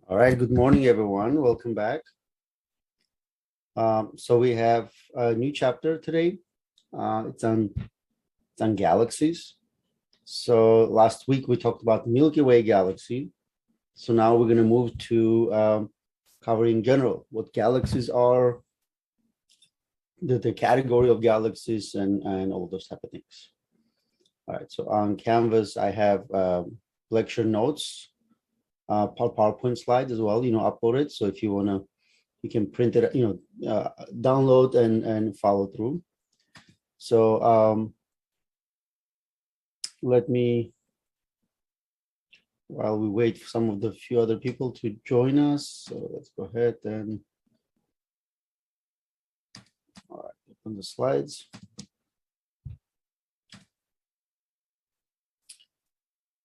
All right, good morning, everyone. Welcome back. So we have a new chapter today. It's on galaxies. So last week we talked about Milky Way Galaxy. So now we're going to move to covering in general what galaxies are, the category of galaxies, and all those type of things. All right. So on Canvas, I have lecture notes, PowerPoint slides as well. Uploaded. So if you want to. You can print it, download and follow through. So let me, while we wait for some of the few other people to join us, so let's go ahead and, all right, open the slides.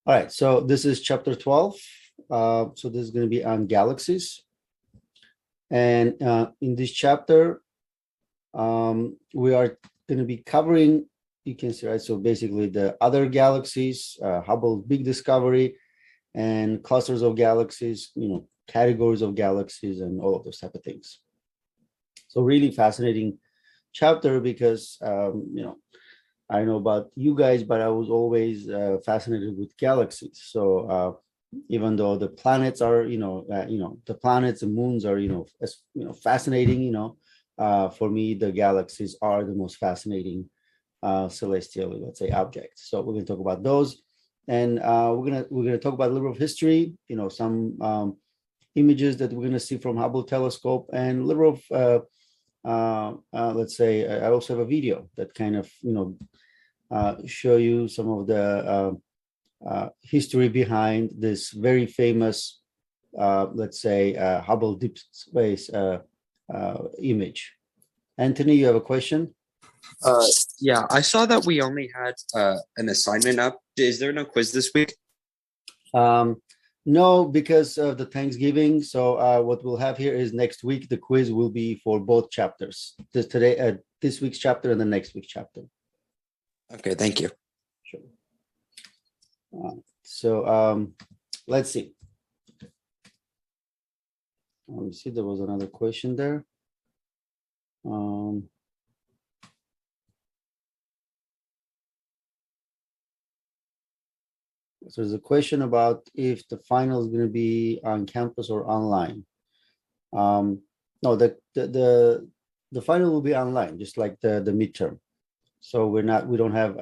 All right, so this is chapter 12. So this is going to be on galaxies. And in this chapter, we are going to be covering, you can see, right? So basically the other galaxies, Hubble's big discovery, and clusters of galaxies, categories of galaxies, and all of those type of things. So really fascinating chapter because, I don't know about you guys, but I was always fascinated with galaxies. So even though the planets are, the planets and moons are, fascinating, for me, the galaxies are the most fascinating celestial, let's say, objects. So we're going to talk about those, and we're gonna talk about a little bit of history. Some images that we're going to see from Hubble telescope, and a little of let's say, I also have a video that kind of show you some of the history behind this very famous, let's say, Hubble deep space image. Anthony, you have a question? Yeah, I saw that we only had an assignment up. Is there no quiz this week? No, because of the Thanksgiving. So what we'll have here is next week, the quiz will be for both chapters. This week's chapter and the next week's chapter. Okay, thank you. Sure. So let's see. Let me see, there was another question there. So there's a question about if the final is going to be on campus or online. No, the final will be online, just like the midterm. So we don't have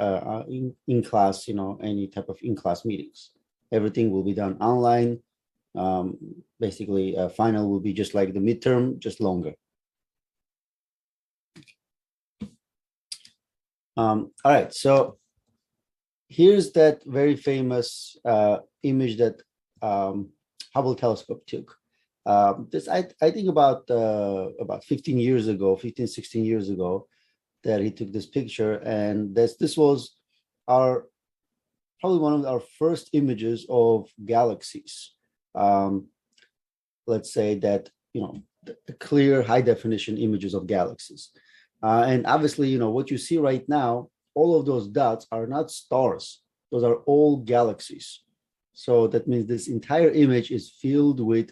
in class, any type of in-class meetings. Everything will be done online. Basically, final will be just like the midterm, just longer. All right, so here's that very famous image that Hubble telescope took. This I think about 16 years ago, that he took this picture, and this was probably one of our first images of galaxies. Let's say that, the clear high definition images of galaxies. And obviously, what you see right now, all of those dots are not stars. Those are all galaxies. So that means this entire image is filled with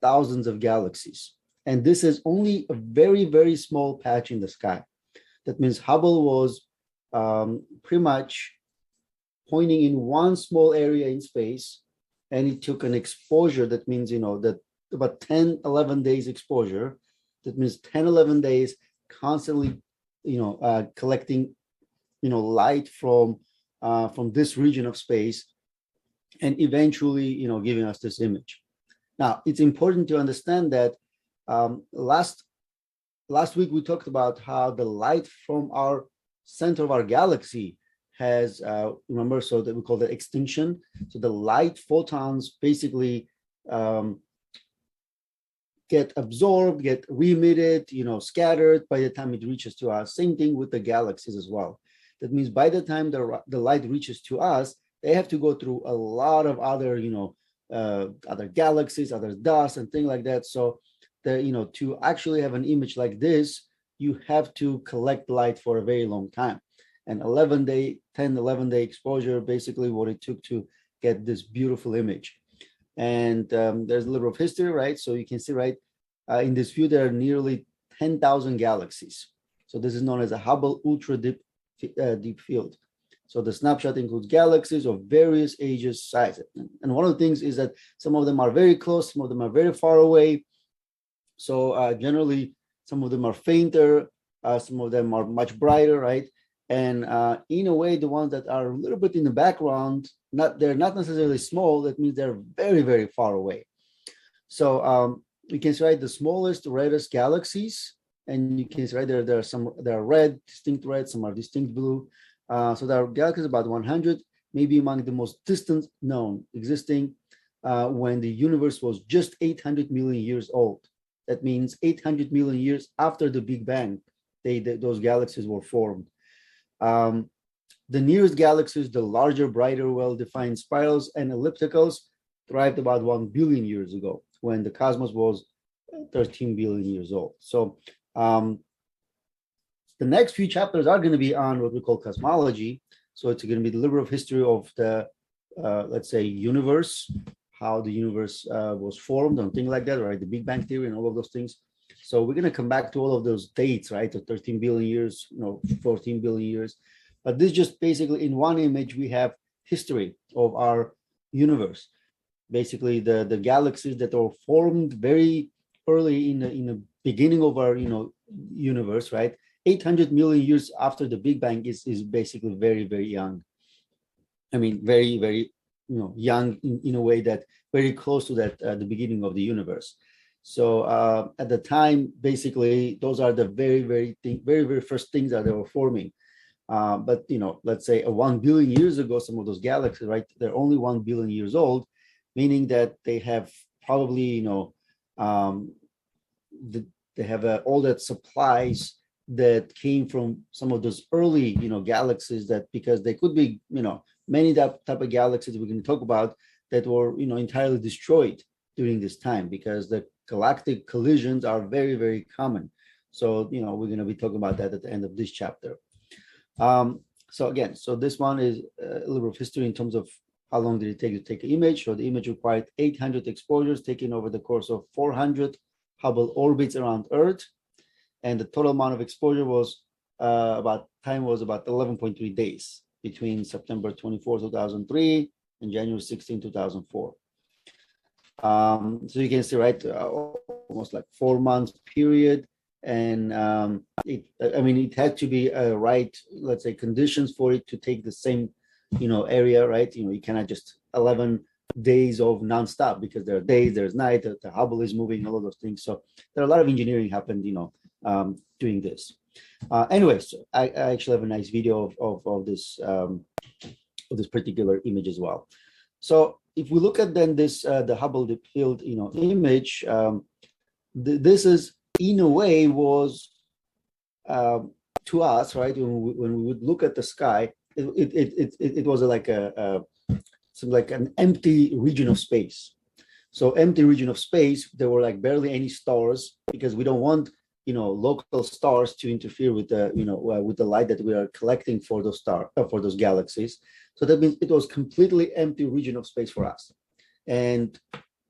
thousands of galaxies. And this is only a very, very small patch in the sky. That means Hubble was pretty much pointing in one small area in space, and it took an exposure. That means, that about 10, 11 days exposure. That means 10, 11 days constantly, collecting, light from this region of space, and eventually, giving us this image. Now, it's important to understand that last week we talked about how the light from our center of our galaxy has, remember, so that we call that extinction. So the light photons basically get absorbed, get re-emitted, scattered by the time it reaches to us. Same thing with the galaxies as well. That means by the time the light reaches to us, they have to go through a lot of other, other galaxies, other dust and things like that. So to actually have an image like this, you have to collect light for a very long time. And 11 day exposure, basically what it took to get this beautiful image. And there's a little bit of history, right? So you can see, right, in this view, there are nearly 10,000 galaxies. So this is known as a Hubble ultra deep field. So the snapshot includes galaxies of various ages, sizes. And one of the things is that some of them are very close, some of them are very far away. So generally, some of them are fainter, some of them are much brighter, right? And in a way, the ones that are a little bit in the background, they're not necessarily small. That means they're very, very far away. So you can see, right, the smallest, reddest galaxies, and you can see, right, there are some, there are red, distinct red, some are distinct blue. So there are galaxies about 100, maybe among the most distant known existing when the universe was just 800 million years old. That means 800 million years after the Big Bang, those galaxies were formed. The nearest galaxies, the larger, brighter, well-defined spirals and ellipticals, thrived about 1 billion years ago when the cosmos was 13 billion years old. So the next few chapters are going to be on what we call cosmology. So it's going to be the liberal history of the, let's say, universe, how the universe was formed and things like that, right? The Big Bang theory and all of those things. So we're going to come back to all of those dates, right? The 13 billion years, 14 billion years. But this just basically in one image, we have history of our universe. Basically, the galaxies that are formed very early in the beginning of our universe, right? 800 million years after the Big Bang is basically very, very young. I mean, very, very young in a way that very close to that the beginning of the universe. So at the time, basically, those are the very, very first things that they were forming. But let's say 1 billion years ago, some of those galaxies, right? They're only 1 billion years old, meaning that they have probably they have all that supplies that came from some of those early galaxies, that because they could be many type of galaxies we're going to talk about that were entirely destroyed during this time, because the galactic collisions are very, very common. So we're going to be talking about that at the end of this chapter. So again, so this one is a little bit of history in terms of how long did it take to take an image. So the image required 800 exposures taken over the course of 400 Hubble orbits around Earth, and the total amount of exposure was about 11.3 days between September 24, 2003 and January 16, 2004. So you can see, right, almost like 4 months period. And it had to be right, let's say, conditions for it to take the same, area, right? You cannot just 11 days of nonstop, because there are days, there's night, the Hubble is moving, all of those things. So there are a lot of engineering happened, doing this. Anyways, I actually have a nice video of this particular image as well. So if we look at then this the Hubble deep field image, this is in a way was to us, right, when we would look at the sky, it was like an empty region of space. So empty region of space, there were like barely any stars, because we don't want local stars to interfere with the with the light that we are collecting for those for those galaxies. So that means it was completely empty region of space for us. And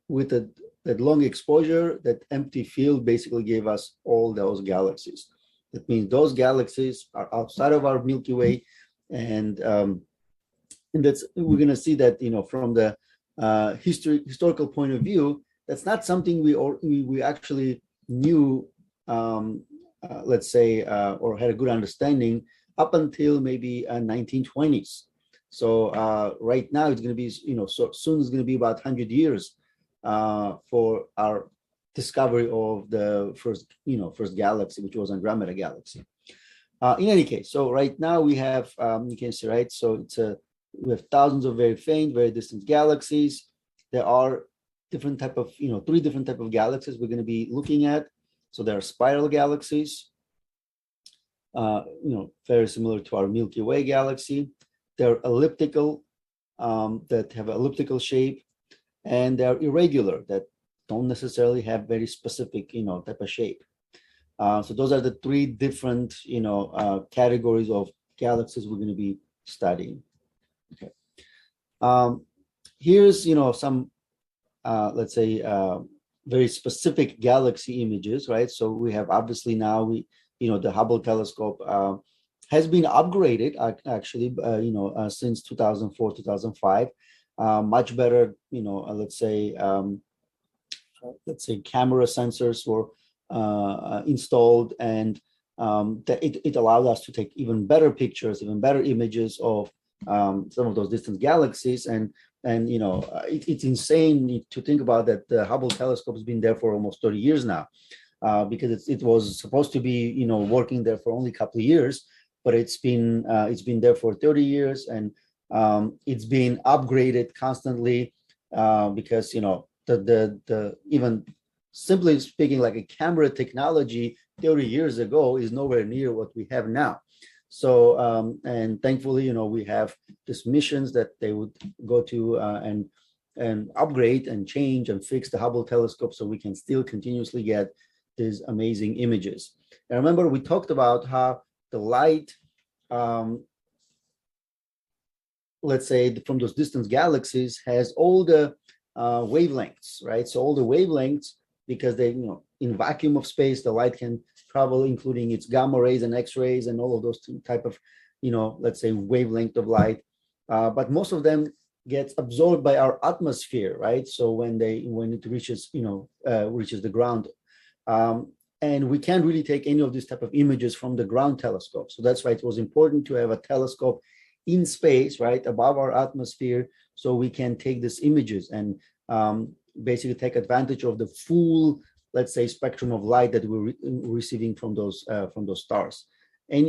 with that long exposure, that empty field basically gave us all those galaxies. That means those galaxies are outside of our Milky Way, and that's, we're going to see that from the historical point of view, that's not something we actually knew, let's say, or had a good understanding up until maybe 1920s. So right now it's going to be, so soon it's going to be about 100 years for our discovery of the first galaxy, which was Andromeda Galaxy. In any case, so right now we have, you can see, right, so we have thousands of very faint, very distant galaxies. There are different type of, 3 different type of galaxies we're going to be looking at. So there are spiral galaxies, very similar to our Milky Way Galaxy. They're elliptical, that have an elliptical shape, and they're irregular, that don't necessarily have very specific, type of shape. So those are the 3 different, categories of galaxies we're going to be studying. Okay. Here's, some let's say, very specific galaxy images, right? So we have obviously now the Hubble telescope has been upgraded actually, since 2004, 2005. Much better, let's say camera sensors were installed, and it allowed us to take even better pictures, even better images of some of those distant galaxies. And it's insane to think about that the Hubble telescope has been there for almost 30 years now, because it was supposed to be working there for only a couple of years, but it's been there for 30 years, and it's been upgraded constantly, because the even simply speaking, like a camera technology 30 years ago is nowhere near what we have now. So and thankfully, we have these missions that they would go to and upgrade and change and fix the Hubble telescope, so we can still continuously get these amazing images. And remember, we talked about how the light, let's say, from those distant galaxies has all the wavelengths, right? So all the wavelengths, because they, in vacuum of space, the light can travel, including its gamma rays and X-rays and all of those type of, let's say, wavelength of light. But most of them gets absorbed by our atmosphere, right? So when it reaches, reaches the ground, and we can't really take any of these type of images from the ground telescope. So that's why it was important to have a telescope in space, right, above our atmosphere, so we can take these images and basically take advantage of the full, let's say, spectrum of light that we're receiving from those stars. And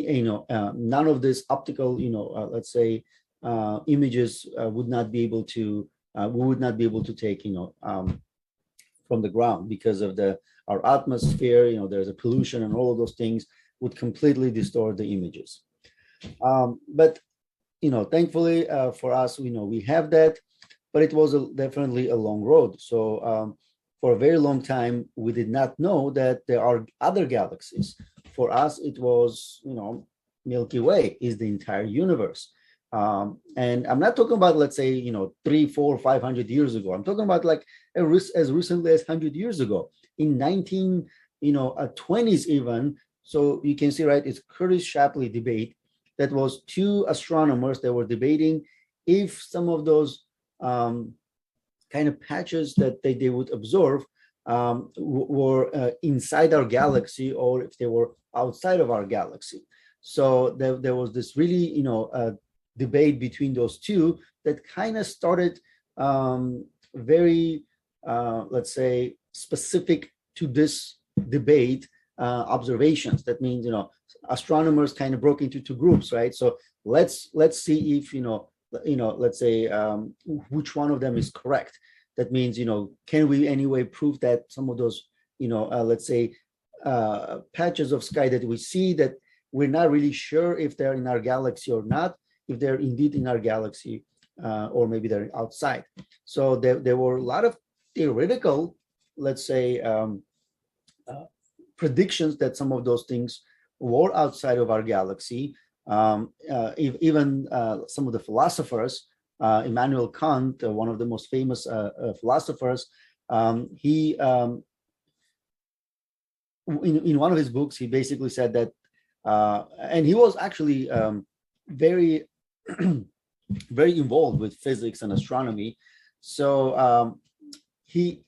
none of this optical, let's say, images would not be able to we would not be able to take, from the ground, because of our atmosphere. There's a pollution, and all of those things would completely distort the images. But thankfully for us, we have that, but it was definitely a long road. So for a very long time, we did not know that there are other galaxies. For us, it was, Milky Way is the entire universe. And I'm not talking about, let's say, 3, 4, 500 years ago. I'm talking about like as recently as 100 years ago, in 1920s even. So you can see, right, it's Curtis Shapley debate. That was two astronomers that were debating if some of those kind of patches that they would observe were inside our galaxy, or if they were outside of our galaxy. So there was this really, debate between those two that kind of started very, let's say, specific to this debate observations. That means, astronomers kind of broke into two groups, right? So let's see if, let's say, which one of them is correct. That means, can we anyway prove that some of those, let's say, patches of sky that we see, that we're not really sure if they're in our galaxy or not, if they're indeed in our galaxy, or maybe they're outside. So there were a lot of theoretical, let's say, predictions that some of those things were outside of our galaxy. Even some of the philosophers, Immanuel Kant, one of the most famous philosophers, he in one of his books, he basically said that, and he was actually very very involved with physics and astronomy. So he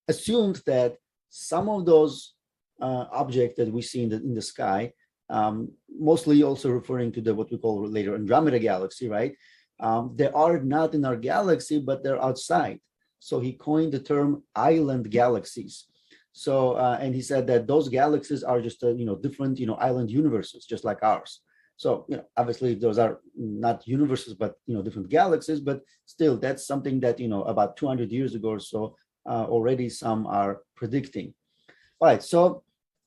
assumed that some of those objects that we see in the sky, mostly also referring to what we call later Andromeda Galaxy, right? They are not in our galaxy, but they're outside. So he coined the term island galaxies. So and he said that those galaxies are just different island universes, just like ours. So obviously those are not universes, but different galaxies. But still, that's something that about 200 years ago or so already some are predicting. All right. So,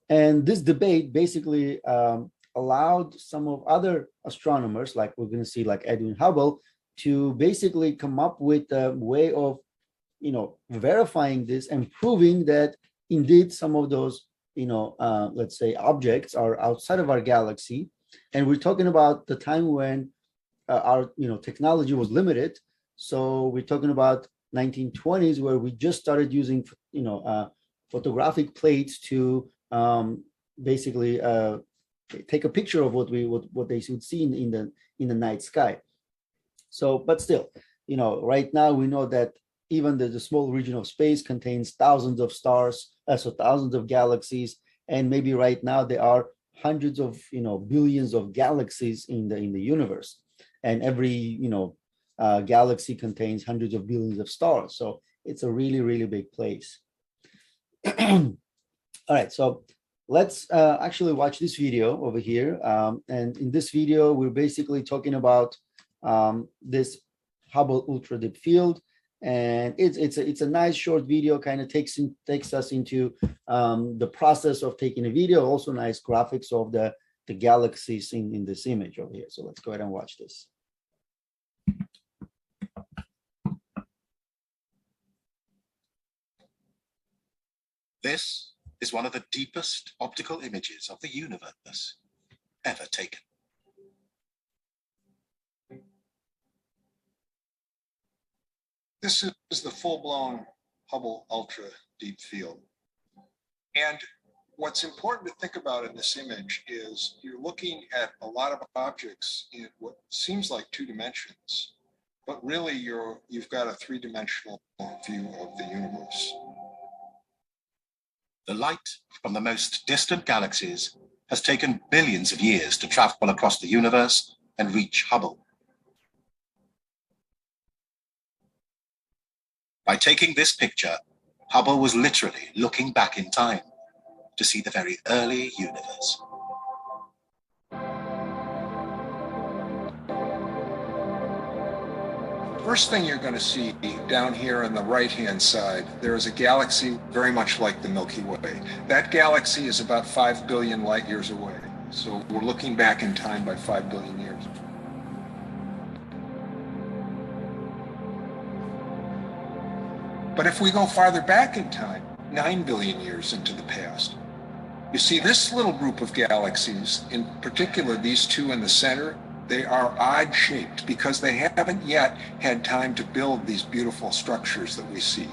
and this debate basically allowed some of other astronomers, like we're going to see, like Edwin Hubble, to basically come up with a way of verifying this and proving that indeed some of those let's say objects are outside of our galaxy. And we're talking about the time when our technology was limited. So we're talking about 1920s, where we just started using, photographic plates to basically take a picture of what they should see in the night sky. So, but still, right now we know that even the small region of space contains thousands of stars, so thousands of galaxies, and maybe right now there are hundreds of billions of galaxies in the universe, and every galaxy contains hundreds of billions of stars. So it's a really, really big place. All right, so let's actually watch this video over here. And in this video, we're basically talking about this Hubble ultra deep field, and it's a nice short video. Kind of takes us into the process of taking a video. Also, nice graphics of the galaxies in this image over here. So let's go ahead and watch this. This is one of the deepest optical images of the universe ever taken. This is the full-blown Hubble Ultra Deep Field. And what's important to think about in this image is you're looking at a lot of objects in what seems like 2 dimensions, but really you've got a 3-dimensional view of the universe. The light from the most distant galaxies has taken billions of years to travel across the universe and reach Hubble. By taking this picture, Hubble was literally looking back in time to see the very early universe. First thing you're going to see down here on the right-hand side, there is a galaxy very much like the Milky Way. That galaxy is about 5 billion light years away. So we're looking back in time by 5 billion years. But if we go farther back in time, 9 billion years into the past, you see this little group of galaxies, in particular these 2 in the center, they are odd-shaped because they haven't yet had time to build these beautiful structures that we see.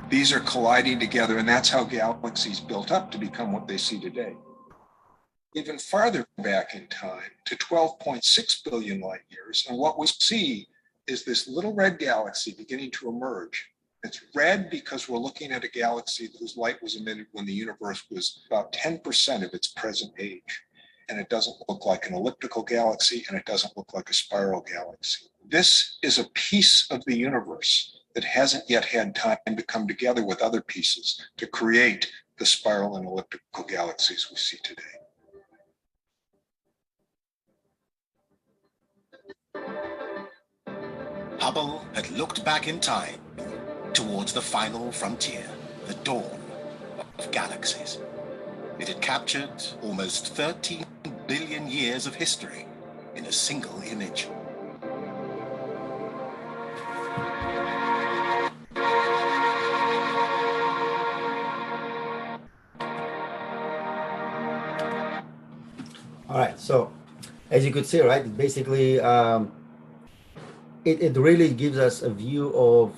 These are colliding together, and that's how galaxies built up to become what they see today. Even farther back in time, to 12.6 billion light years, and what we see is this little red galaxy beginning to emerge. It's red because we're looking at a galaxy whose light was emitted when the universe was about 10% of its present age. And it doesn't look like an elliptical galaxy, and it doesn't look like a spiral galaxy. This is a piece of the universe that hasn't yet had time to come together with other pieces to create the spiral and elliptical galaxies we see today. Hubble had looked back in time towards the final frontier, the dawn of galaxies. It had captured almost 13 billion years of history in a single image. All right, so as you could see, right, basically it really gives us a view of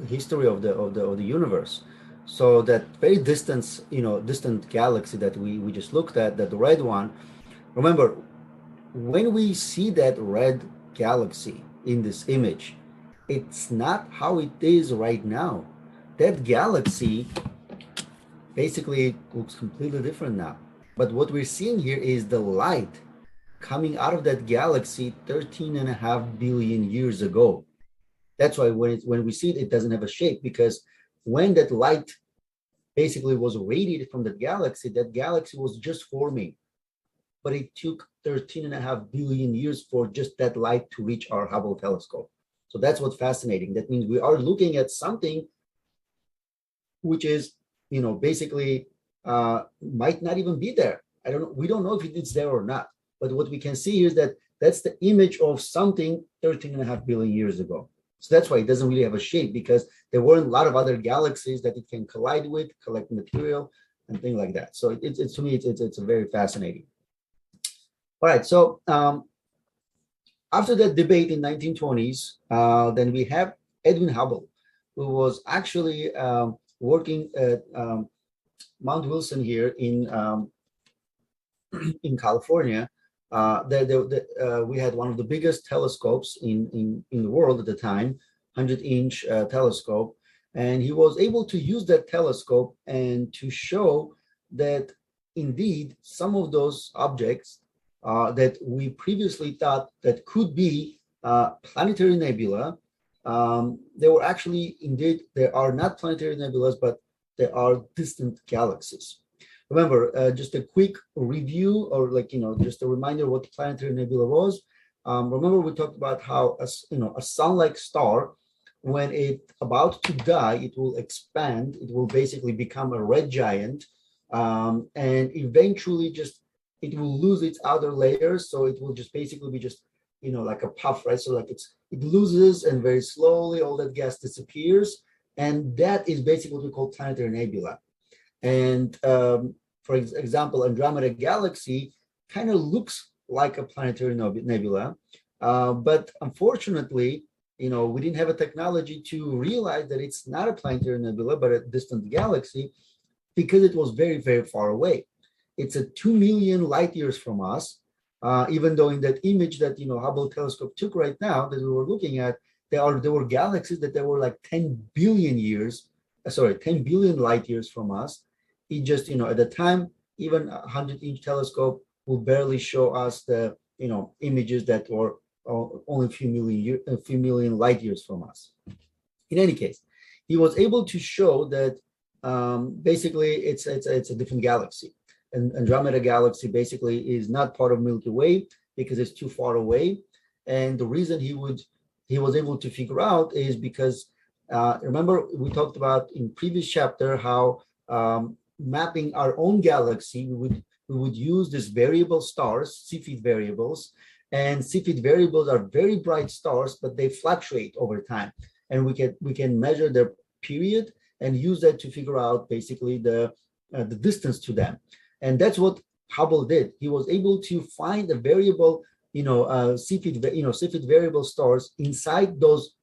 history of the universe. So that very distant galaxy that we just looked at, that red one, remember, when we see that red galaxy in this image, it's not how it is right now. That galaxy basically looks completely different now. But what we're seeing here is the light coming out of that galaxy 13.5 billion years ago. That's why when we see it, it doesn't have a shape, because when that light basically was radiated from that galaxy was just forming. But it took 13.5 billion years for just that light to reach our Hubble telescope. So that's what's fascinating. That means we are looking at something which is, basically might not even be there. We don't know if it's there or not. But what we can see here is that that's the image of something 13.5 billion years ago. So that's why it doesn't really have a shape, because there weren't a lot of other galaxies that it can collide with, collect material, and things like that. So it's to me, it's very fascinating. All right, so after that debate in 1920s, then we have Edwin Hubble, who was actually working at Mount Wilson here in California. We had one of the biggest telescopes in the world at the time, 100-inch telescope, and he was able to use that telescope and to show that indeed some of those objects that we previously thought that could be planetary nebula, they were actually indeed, they are not planetary nebulas, but they are distant galaxies. Remember, just a quick review, or just a reminder what planetary nebula was. Remember, we talked about how a sun-like star, when it's about to die, it will expand. It will basically become a red giant, and eventually it will lose its outer layers. So it will just basically be like a puff, right? So it loses, and very slowly all that gas disappears, and that is basically what we call planetary nebula. And for example, Andromeda Galaxy kind of looks like a planetary nebula, but unfortunately, we didn't have a technology to realize that it's not a planetary nebula, but a distant galaxy, because it was very, very far away. It's 2 million light years from us, even though in that image that Hubble telescope took right now that we were looking at, there were galaxies that they were like 10 billion light years from us. It just, at the time, even a 100-inch telescope will barely show us the, images that were only a few million light years from us. In any case, he was able to show that basically it's a different galaxy. And Andromeda Galaxy basically is not part of Milky Way because it's too far away. And the reason he was able to figure out is because, remember, we talked about in previous chapter how mapping our own galaxy, we would use these variable stars, Cepheid variables, and Cepheid variables are very bright stars, but they fluctuate over time, and we can measure their period and use that to figure out basically the distance to them, and that's what Hubble did. He was able to find a variable, Cepheid variable stars inside those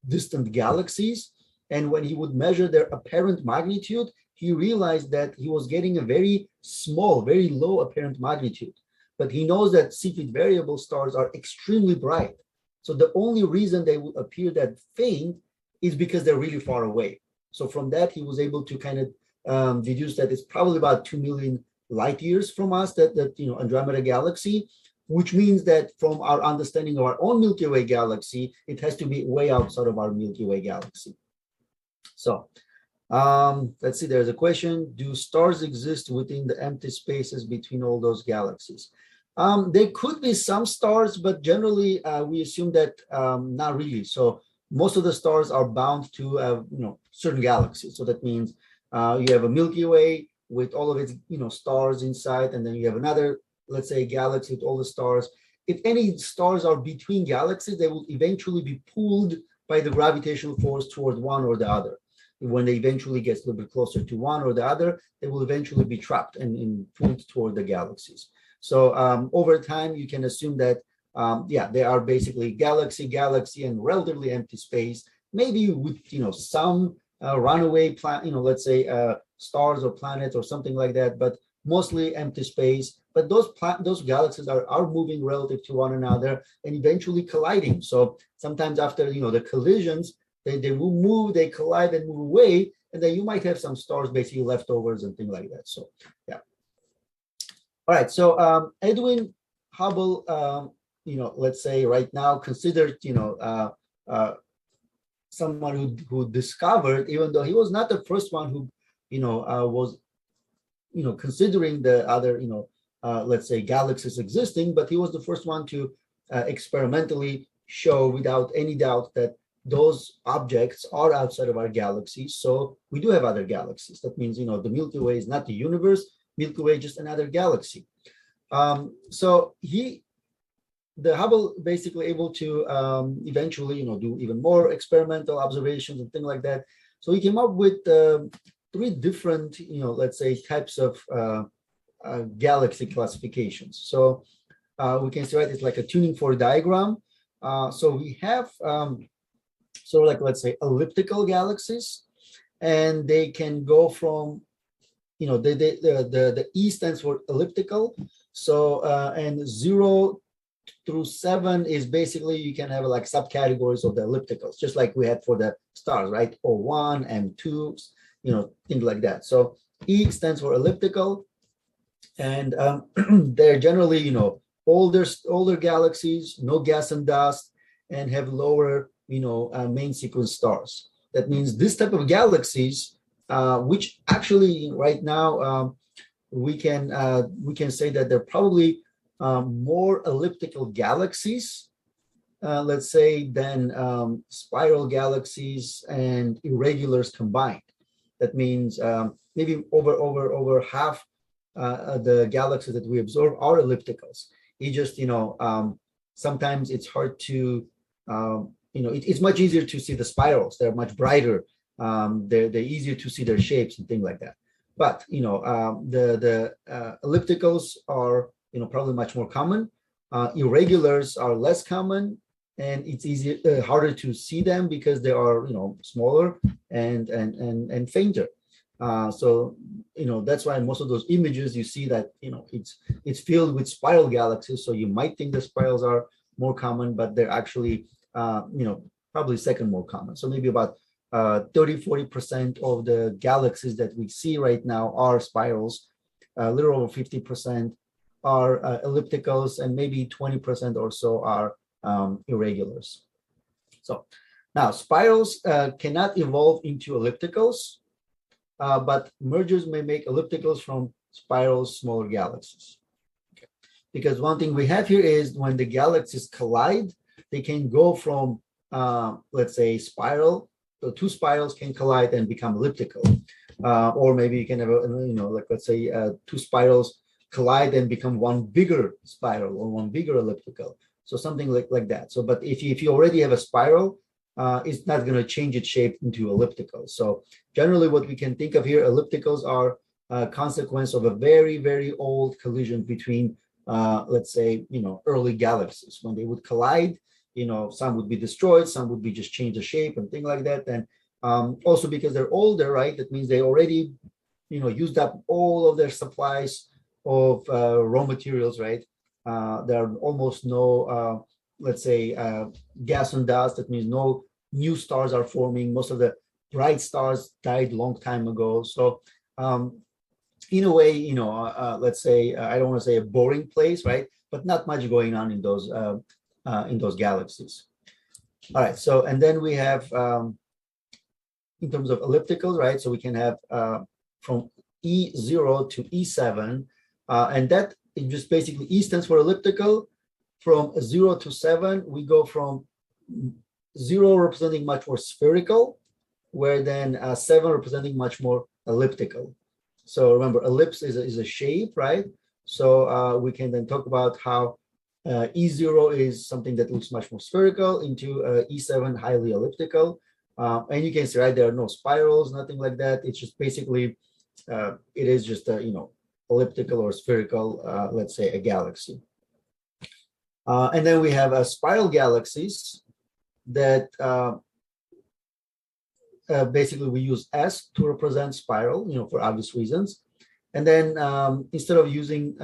distant galaxies, and when he would measure their apparent magnitude, he realized that he was getting a very small, very low apparent magnitude. But he knows that Cepheid variable stars are extremely bright. So the only reason they would appear that faint is because they're really far away. So from that, he was able to kind of deduce that it's probably about 2 million light years from us, that Andromeda Galaxy, which means that from our understanding of our own Milky Way galaxy, it has to be way outside of our Milky Way galaxy. So let's see, there's a question. Do stars exist within the empty spaces between all those galaxies? There could be some stars, but generally we assume that not really. So most of the stars are bound to certain galaxies. So that means you have a Milky Way with all of its stars inside, and then you have another, let's say, galaxy with all the stars. If any stars are between galaxies, they will eventually be pulled by the gravitational force towards one or the other. When they eventually get a little bit closer to one or the other, they will eventually be trapped and pulled toward the galaxies. So over time, you can assume that, they are basically galaxy, and relatively empty space, maybe with some runaway let's say stars or planets or something like that, but mostly empty space. But those galaxies are moving relative to one another and eventually colliding. So sometimes after the collisions, they will move, they collide and move away, and then you might have some stars basically leftovers and things like that. So yeah. All right. So Edwin Hubble, let's say right now considered someone who discovered, even though he was not the first one who was considering the other let's say galaxies existing, but he was the first one to experimentally show without any doubt that those objects are outside of our galaxy. So we do have other galaxies. That means, the Milky Way is not the universe. Milky Way is just another galaxy. So the Hubble basically able to eventually, do even more experimental observations and things like that. So he came up with 3 different, let's say, types of galaxy classifications. So we can see, right, it's like a tuning fork diagram. So we have So like, let's say elliptical galaxies, and they can go from, the E stands for elliptical. So, and 0 through 7 is basically, you can have like subcategories of the ellipticals, just like we had for the stars, right? O1, M2, things like that. So E stands for elliptical, and they're generally, older galaxies, no gas and dust, and have lower, main sequence stars. That means this type of galaxies, which actually right now we can say that they're probably more elliptical galaxies, let's say, than spiral galaxies and irregulars combined. That means maybe over half the galaxies that we observe are ellipticals. It just, sometimes it's hard to, it's much easier to see the spirals. They're much brighter. They're easier to see their shapes and things like that. But, the ellipticals are, probably much more common. Irregulars are less common, and it's easier, harder to see them because they are, smaller and fainter. So, that's why most of those images you see that, it's filled with spiral galaxies. So you might think the spirals are more common, but they're actually, probably second more common. So maybe about 30-40% of the galaxies that we see right now are spirals. A little over 50% are ellipticals, and maybe 20% or so are irregulars. So now spirals cannot evolve into ellipticals, but mergers may make ellipticals from spirals, smaller galaxies. Okay. Because one thing we have here is when the galaxies collide, they can go from, let's say, spiral. So two spirals can collide and become elliptical. Or maybe you can have, like, let's say, two spirals collide and become one bigger spiral or one bigger elliptical. So something like that. So, but if you already have a spiral, it's not going to change its shape into elliptical. So generally what we can think of here, ellipticals are a consequence of a very, very old collision between, let's say, early galaxies. When they would collide, some would be destroyed, some would be just change the shape and things like that. And also because they're older, right, that means they already, used up all of their supplies of raw materials, right? There are almost no, let's say, gas and dust. That means no new stars are forming. Most of the bright stars died long time ago. So in a way, let's say, I don't want to say a boring place, right? But not much going on in those galaxies. All right. So, and then we have, in terms of ellipticals, right? So we can have from E0 to E7, and that is just basically E stands for elliptical. From 0 to 7, we go from 0 representing much more spherical, where then 7 representing much more elliptical. So remember, ellipse is a shape, right? So we can then talk about how E0 is something that looks much more spherical, into E7 highly elliptical. And you can see, right, there are no spirals, nothing like that. It's just basically, it is just a, elliptical or spherical, let's say, a galaxy. And then we have spiral galaxies that basically we use S to represent spiral, for obvious reasons. And then instead of using,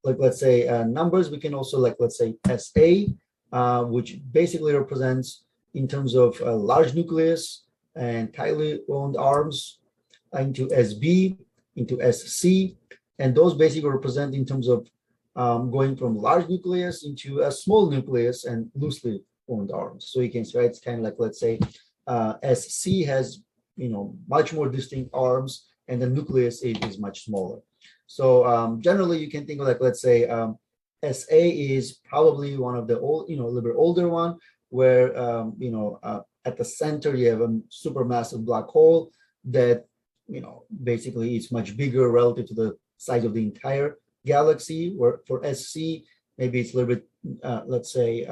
like, let's say, numbers, we can also, like, let's say, SA, which basically represents in terms of a large nucleus and tightly wound arms, into SB, into SC, and those basically represent in terms of going from large nucleus into a small nucleus and loosely wound arms. So you can see, right, it's kind of like, let's say, SC has, much more distinct arms, and the nucleus is much smaller. So generally you can think of, like, let's say, SA is probably one of the old, a little bit older one, where, at the center you have a supermassive black hole that, basically it's much bigger relative to the size of the entire galaxy. Where for SC, maybe it's a little bit, let's say,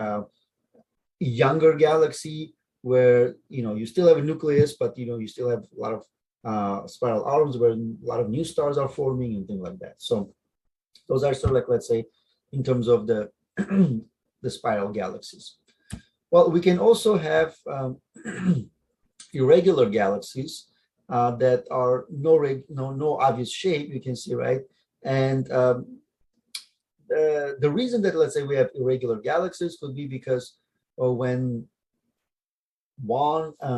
younger galaxy, where, you still have a nucleus, but, you still have a lot of spiral arms where a lot of new stars are forming and things like that. So those are sort of like, let's say, in terms of the the spiral galaxies. Well, we can also have irregular galaxies that are no obvious shape, you can see, right? And the reason that, let's say, we have irregular galaxies could be because when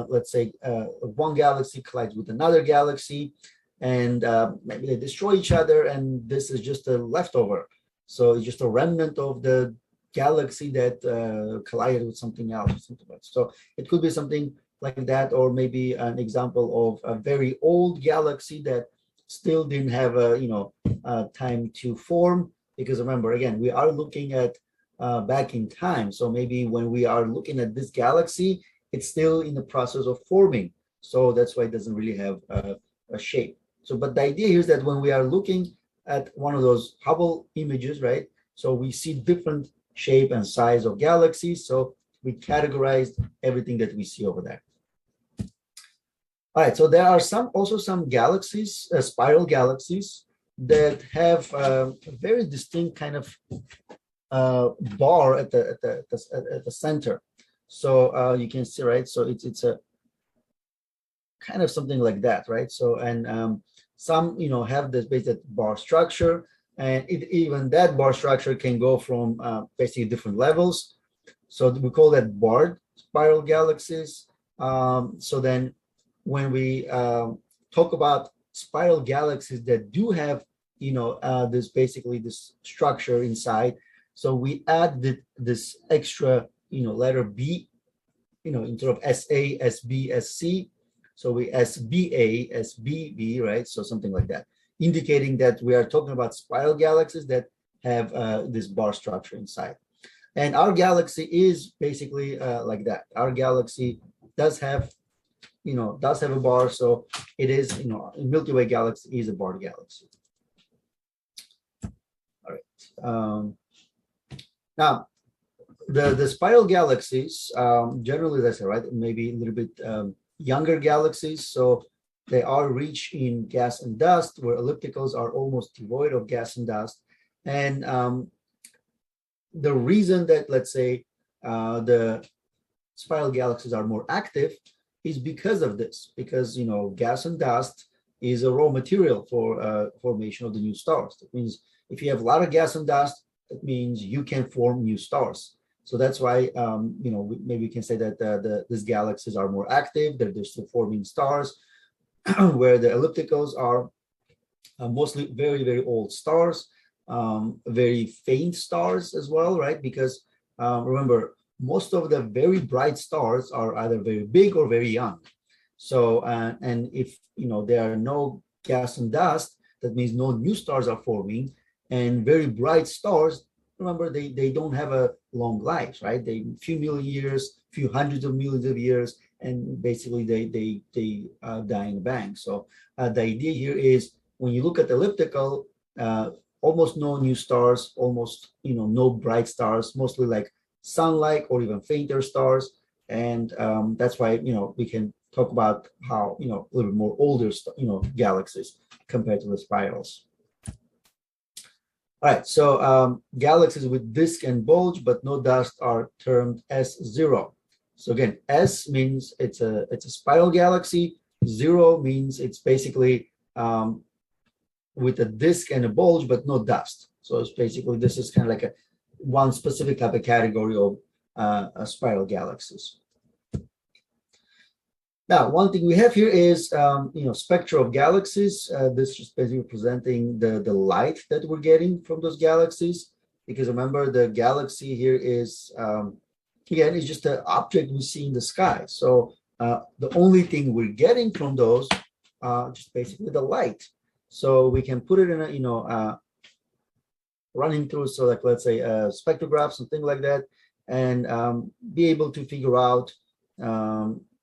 let's say one galaxy collides with another galaxy, and maybe they destroy each other, and this is just a leftover. So it's just a remnant of the galaxy that collided with something else, or something like that. So it could be something like that, or maybe an example of a very old galaxy that still didn't have time to form. Because remember, again, we are looking at back in time. So maybe when we are looking at this galaxy, it's still in the process of forming. So that's why it doesn't really have a shape. So, but the idea here is that when we are looking at one of those Hubble images, right? So we see different shape and size of galaxies. So we categorized everything that we see over there. All right, so there are also some galaxies, spiral galaxies, that have a very distinct kind of bar at the center. So you can see, right? So it's a kind of something like that, right? So and some have this basic bar structure, and even that bar structure can go from basically different levels. So we call that barred spiral galaxies. So then when we talk about spiral galaxies that do have this basically this structure inside, so we add this extra letter B instead of SA, SB, SC. So we SBA, SBB, right? So something like that, indicating that we are talking about spiral galaxies that have this bar structure inside. And our galaxy is basically like that. Our galaxy does have a bar, so it is, Milky Way Galaxy is a barred galaxy. All right. Now, the spiral galaxies, generally, as I said, right, maybe a little bit younger galaxies, so they are rich in gas and dust, where ellipticals are almost devoid of gas and dust. And the reason that, let's say, the spiral galaxies are more active is because of this, because gas and dust is a raw material for formation of the new stars. That means if you have a lot of gas and dust, that means you can form new stars. So that's why maybe we can say that these galaxies are more active, that they're still forming stars, where the ellipticals are mostly very, very old stars, very faint stars as well, right? Because remember, most of the very bright stars are either very big or very young. So, and if there are no gas and dust, that means no new stars are forming. And very bright stars, remember, they don't have a long life, right? They few million years, few hundreds of millions of years, and basically they die in a bang. So the idea here is when you look at the elliptical, almost no new stars, almost no bright stars, mostly like sun-like or even fainter stars, and that's why we can talk about how a little bit more older galaxies compared to the spirals. All right, so galaxies with disk and bulge but no dust are termed S0. So again, S means it's a spiral galaxy. 0 means it's basically with a disk and a bulge but no dust. So it's basically, this is kind of like one specific type of category of spiral galaxies. Now, one thing we have here is, spectra of galaxies. This is basically representing the light that we're getting from those galaxies. Because remember, the galaxy here is, again, it's just an object we see in the sky. So the only thing we're getting from those, just basically the light. So we can put it in a, running through, so like, let's say, spectrograph, something like that, and be able to figure out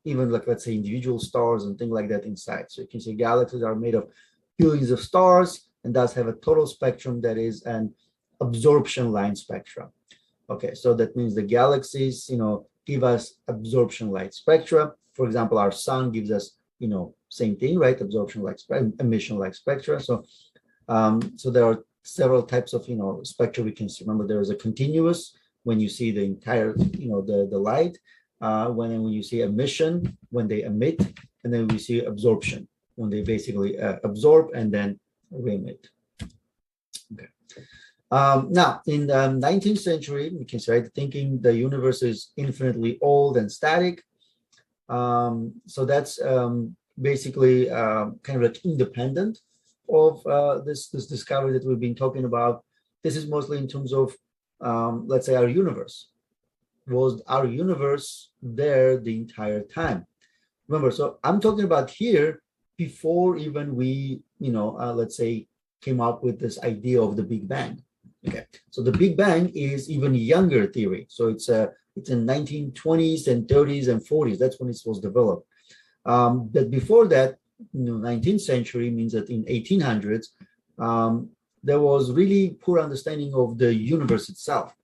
even like, let's say, individual stars and things like that inside. So you can see galaxies are made of billions of stars and thus have a total spectrum that is an absorption line spectrum. Okay, so that means the galaxies, give us absorption light spectra. For example, our sun gives us, same thing, right? Absorption light spectra, emission light spectra. So, so there are several types of, spectra we can see. Remember, there is a continuous when you see the entire, the light, when you see emission, when they emit, and then we see absorption, when they basically absorb and then re-emit. Okay. Now, in the 19th century, we can say, thinking the universe is infinitely old and static. So that's basically kind of like independent of this discovery that we've been talking about. This is mostly in terms of, let's say, our universe. Was our universe there the entire time? Remember, so I'm talking about here before even we, let's say, came up with this idea of the Big Bang. Okay, so the Big Bang is even younger theory. So it's in 1920s and 30s and 40s. That's when it was developed. But before that, 19th century means that in 1800s, there was really poor understanding of the universe itself.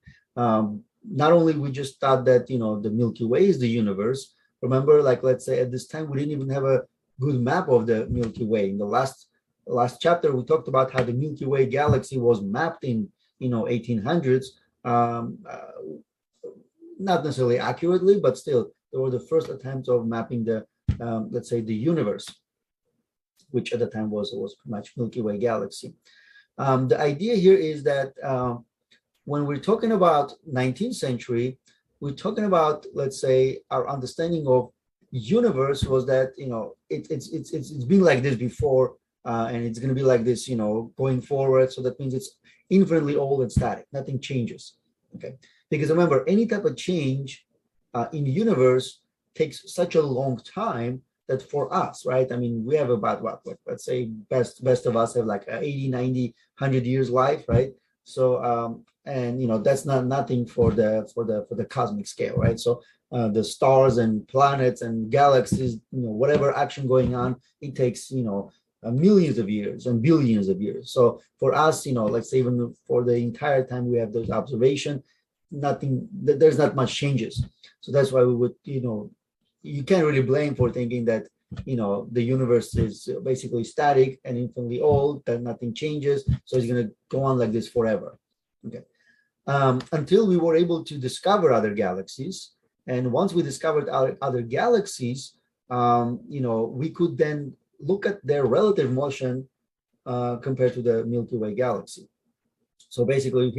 Not only we just thought that, the Milky Way is the universe. Remember, like, let's say at this time, we didn't even have a good map of the Milky Way. In the last chapter, we talked about how the Milky Way Galaxy was mapped in, 1800s. Not necessarily accurately, but still, they were the first attempts of mapping the, let's say, the universe, which at the time was pretty much Milky Way Galaxy. The idea here is that when we're talking about 19th century, we're talking about, let's say, our understanding of universe was that, it's been like this before, and it's going to be like this, going forward. So that means it's infinitely old and static. Nothing changes. Okay, because remember, any type of change in the universe takes such a long time that for us, right? I mean, we have about what let's say best of us have like 80, 90, 100 years life, right? So and that's not nothing for the cosmic scale, right? So the stars and planets and galaxies, whatever action going on, it takes millions of years and billions of years. So for us, let's say even for the entire time we have those observations, there's not much changes. So that's why we would, you can't really blame for thinking that the universe is basically static and infinitely old, that nothing changes, so it's going to go on like this forever. Okay, until we were able to discover other galaxies, and once we discovered other galaxies, we could then look at their relative motion compared to the Milky Way Galaxy. So basically,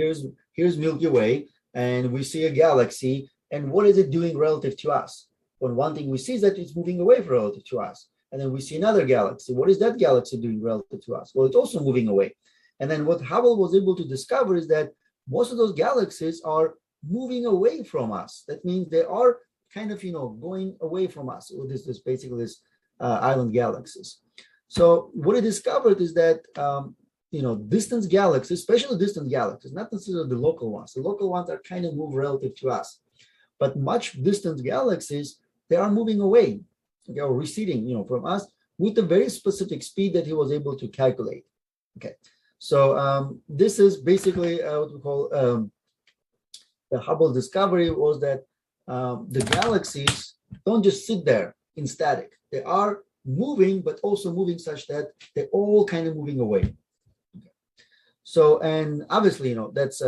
here's Milky Way, and we see a galaxy, and what is it doing relative to us? When one thing we see is that it's moving away relative to us. And then we see another galaxy. What is that galaxy doing relative to us? Well, it's also moving away. And then what Hubble was able to discover is that most of those galaxies are moving away from us. That means they are kind of, going away from us. So this is basically this island galaxies. So what he discovered is that, distant galaxies, especially distant galaxies, not necessarily the local ones. The local ones are kind of move relative to us. But much distant galaxies, they are moving away, okay, or receding, from us with a very specific speed that he was able to calculate. Okay, so this is basically what we call the Hubble discovery was that the galaxies don't just sit there in static. They are moving, but also moving such that they're all kind of moving away. So, and obviously, that's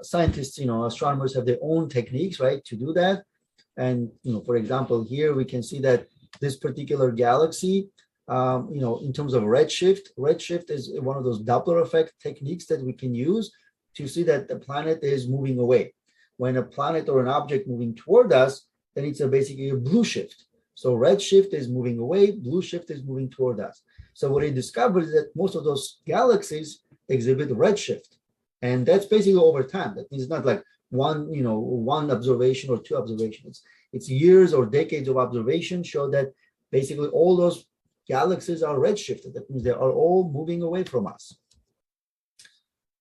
scientists, astronomers have their own techniques, right, to do that. And, for example, here we can see that this particular galaxy, in terms of redshift is one of those Doppler effect techniques that we can use to see that the planet is moving away. When a planet or an object moving toward us, then it's basically a blue shift. So red shift is moving away, blue shift is moving toward us. So what he discovered is that most of those galaxies exhibit redshift, and that's basically over time. That means it's not like one observation or two observations. It's years or decades of observation show that basically all those galaxies are redshifted. That means they are all moving away from us.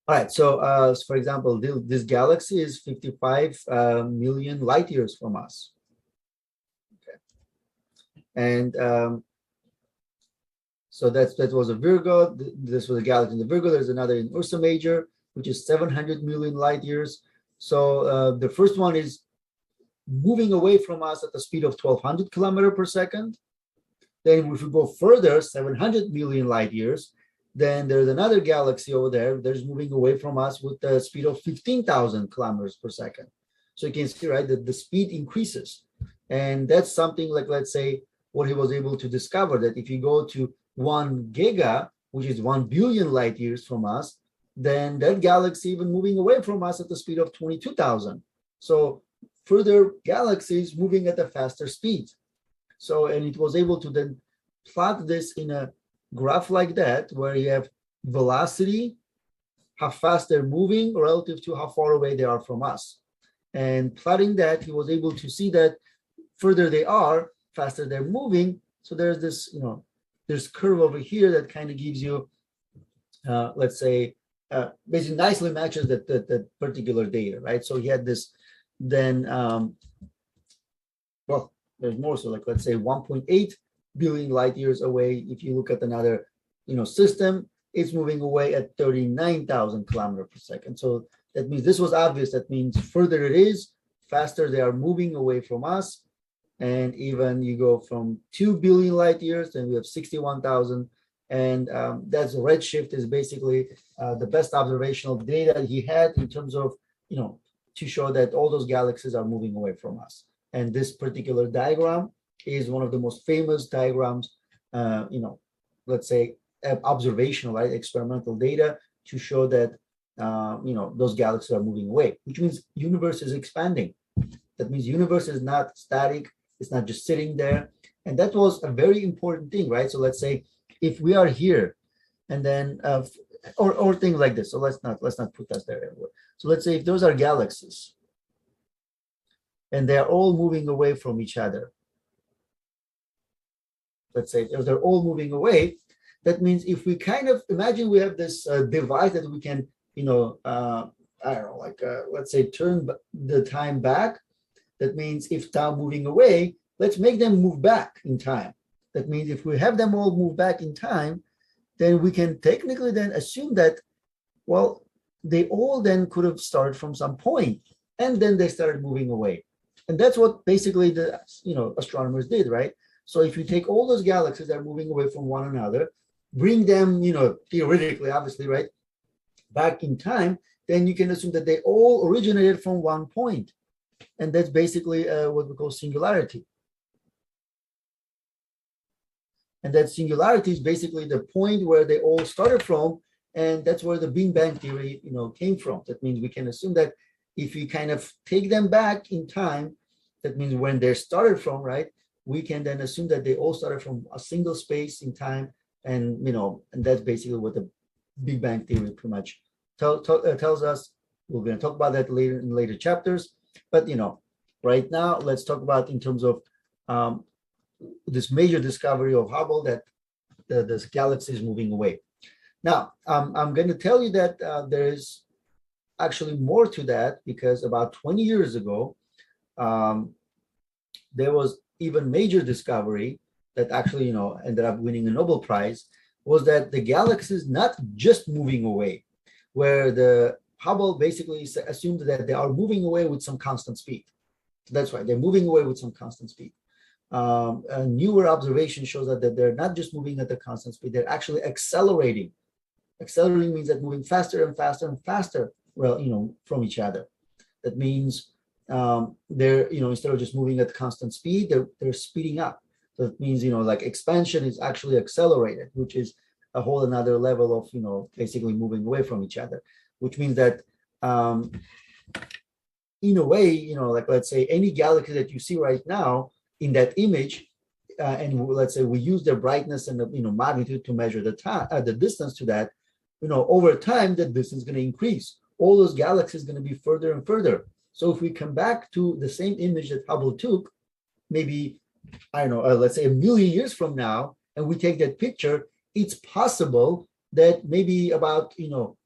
All right, so for example, this galaxy is 55 million light years from us. Okay, and so that was a Virgo. This was a galaxy in the Virgo. There's another in Ursa Major, which is 700 million light years. So the first one is moving away from us at the speed of 1,200 kilometers per second. Then if we go further, 700 million light years, Then there's another galaxy over there that's moving away from us with the speed of 15,000 kilometers per second. So you can see, right, that the speed increases. And that's something like, let's say, what he was able to discover, that if you go to 1 giga, which is 1 billion light years from us, then that galaxy even moving away from us at the speed of 22,000. So further galaxies moving at a faster speed. So, and it was able to then plot this in a graph like that, where you have velocity, how fast they're moving relative to how far away they are from us. And plotting that, he was able to see that further they are, faster they're moving. So there's this, there's curve over here that kind of gives you, let's say, basically nicely matches that particular data, right? So he had this, then, well, there's more. So like, let's say 1.8 billion light years away. If you look at another, system, it's moving away at 39,000 kilometers per second. So that means this was obvious. That means further it is, faster they are moving away from us. And even you go from 2 billion light years, then we have 61,000. And that's redshift is basically the best observational data he had in terms of, to show that all those galaxies are moving away from us. And this particular diagram is one of the most famous diagrams, let's say observational, right, experimental data to show that, those galaxies are moving away, which means universe is expanding. That means universe is not static. It's not just sitting there. And that was a very important thing, right? So let's say if we are here and then, or things like this. So let's not put us there. So let's say if those are galaxies and they're all moving away from each other. Let's say if they're all moving away, that means if we kind of imagine we have this device that we can, I don't know, like let's say turn the time back. That means if they're moving away, let's make them move back in time. That means if we have them all move back in time, then we can technically then assume that, well, they all then could have started from some point and then they started moving away. And that's what basically the, astronomers did, right? So if you take all those galaxies that are moving away from one another, bring them, theoretically, obviously, right, back in time, then you can assume that they all originated from one point. And that's basically what we call singularity. And that singularity is basically the point where they all started from, and that's where the Big Bang theory, came from. That means we can assume that if we kind of take them back in time, that means when they started from, right, we can then assume that they all started from a single space in time, and and that's basically what the Big Bang theory pretty much tells us. We're going to talk about that later in later chapters, but right now let's talk about in terms of this major discovery of Hubble, that this galaxy is moving away. Now, I'm going to tell you that there is actually more to that, because about 20 years ago, there was even major discovery that actually, ended up winning a Nobel Prize, was that the galaxy is not just moving away, where the Hubble basically assumed that they are moving away with some constant speed. That's right, they're moving away with some constant speed. A newer observation shows that they're not just moving at a constant speed, they're actually accelerating. Accelerating means that moving faster and faster and faster, from each other. That means they're, instead of just moving at constant speed, they're speeding up. So that means, like expansion is actually accelerated, which is a whole another level of, basically moving away from each other, which means that in a way, like let's say any galaxy that you see right now in that image, and let's say we use their brightness and the magnitude to measure the time, the distance to that, over time that distance is going to increase. All those galaxies are going to be further and further. So if we come back to the same image that Hubble took, maybe, I don't know, let's say 1 million years from now, and we take that picture, it's possible that maybe about, 10%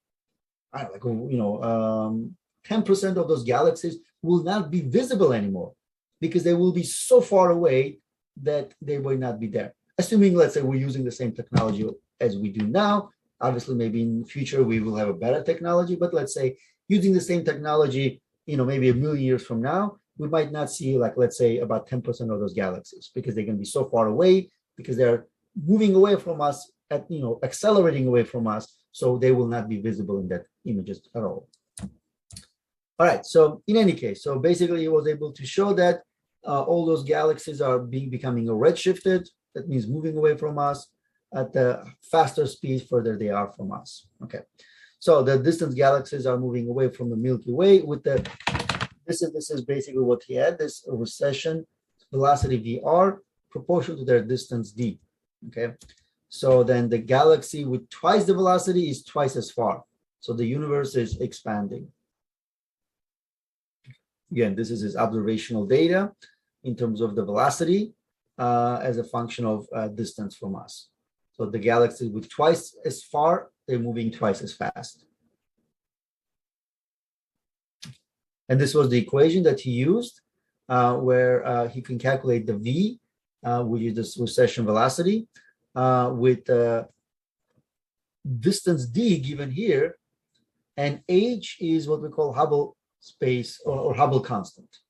of those galaxies will not be visible anymore, because they will be so far away that they will not be there. Assuming, let's say, we're using the same technology as we do now. Obviously, maybe in the future we will have a better technology, but let's say using the same technology, maybe 1 million years from now, we might not see, like, let's say about 10% of those galaxies, because they're going to be so far away, because they're moving away from us at accelerating away from us, so they will not be visible in that images at all. All right, so in any case, so basically he was able to show that all those galaxies are becoming redshifted. That means moving away from us at the faster speed further they are from us. Okay, so the distant galaxies are moving away from the Milky Way with the, this is basically what he had, this recession velocity VR proportional to their distance d. Okay, so then the galaxy with twice the velocity is twice as far. So the universe is expanding. Again, this is his observational data in terms of the velocity as a function of distance from us. So the galaxy with twice as far, they're moving twice as fast. And this was the equation that he used where he can calculate the V, which is this recession velocity, with distance d given here, and h is what we call Hubble space or Hubble constant.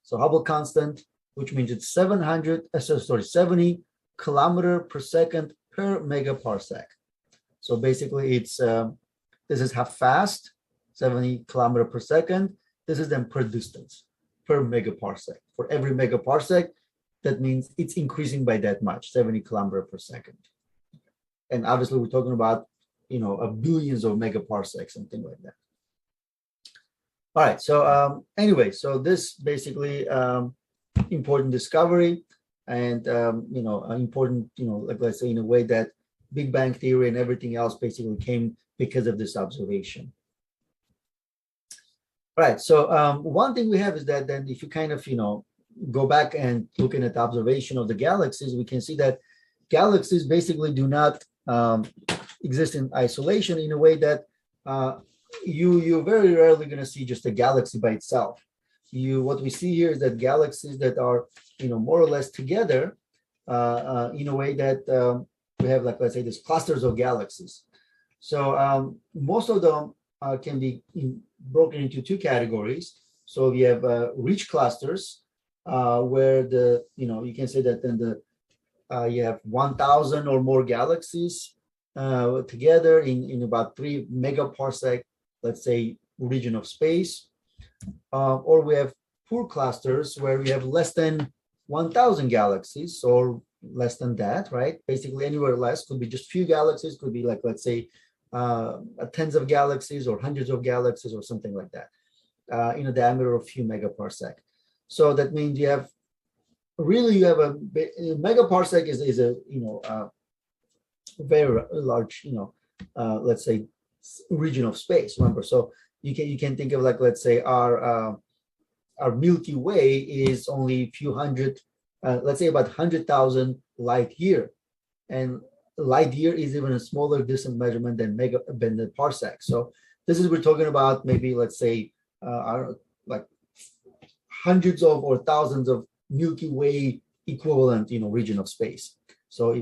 So Hubble constant, which means it's 70 kilometer per second per megaparsec. So basically it's, this is how fast, 70 kilometer per second. This is then per distance, per megaparsec. For every megaparsec, that means it's increasing by that much, 70 kilometer per second. And obviously we're talking about, billions of megaparsecs, something like that. All right, so anyway, so this basically important discovery and, important, like let's say in a way that Big Bang Theory and everything else basically came because of this observation. All right, so one thing we have is that then if you kind of, go back and looking at the observation of the galaxies, we can see that galaxies basically do not exist in isolation in a way that you're very rarely going to see just a galaxy by itself. What we see here is that galaxies that are, more or less together in a way that we have, like, let's say, these clusters of galaxies. So most of them can be broken into two categories. So we have rich clusters where you can say that then you have 1,000 or more galaxies together in about 3 megaparsec, let's say, region of space. Or we have poor clusters where we have less than 1,000 galaxies or less than that, right? Basically anywhere less, could be just few galaxies, could be like, let's say, tens of galaxies or hundreds of galaxies or something like that in a diameter of few megaparsec. So that means you have a megaparsec is a very large let's say region of space. Remember, so you can think of, like, let's say our Milky Way is only a few hundred, let's say about 100,000 light year, and light year is even a smaller distance measurement than the parsec. So this is, we're talking about maybe, let's say, like hundreds of or thousands of Milky Way equivalent, region of space. So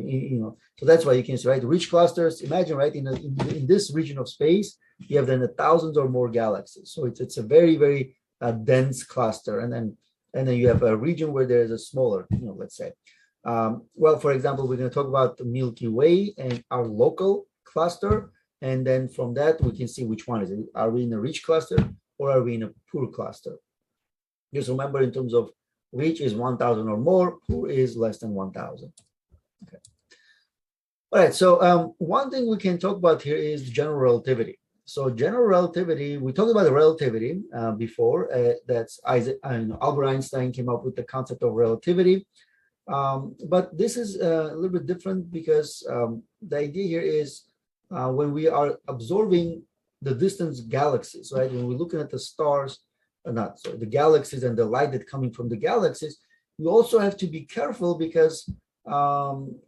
so that's why you can see, right, rich clusters. Imagine, right, in this region of space, you have then thousands or more galaxies. So it's a very, very dense cluster, and then you have a region where there is a smaller, let's say. Well, for example, we're going to talk about the Milky Way and our local cluster, and then from that we can see which one is it. Are we in a rich cluster or are we in a poor cluster? Just remember, in terms of rich is 1,000 or more, poor is less than 1,000. Okay. All right, so one thing we can talk about here is general relativity. So general relativity, we talked about the relativity before. That's Albert Einstein came up with the concept of relativity. But this is a little bit different because the idea here is when we are absorbing the distant galaxies, right? When we're looking at the stars, the galaxies and the light that's coming from the galaxies, we also have to be careful because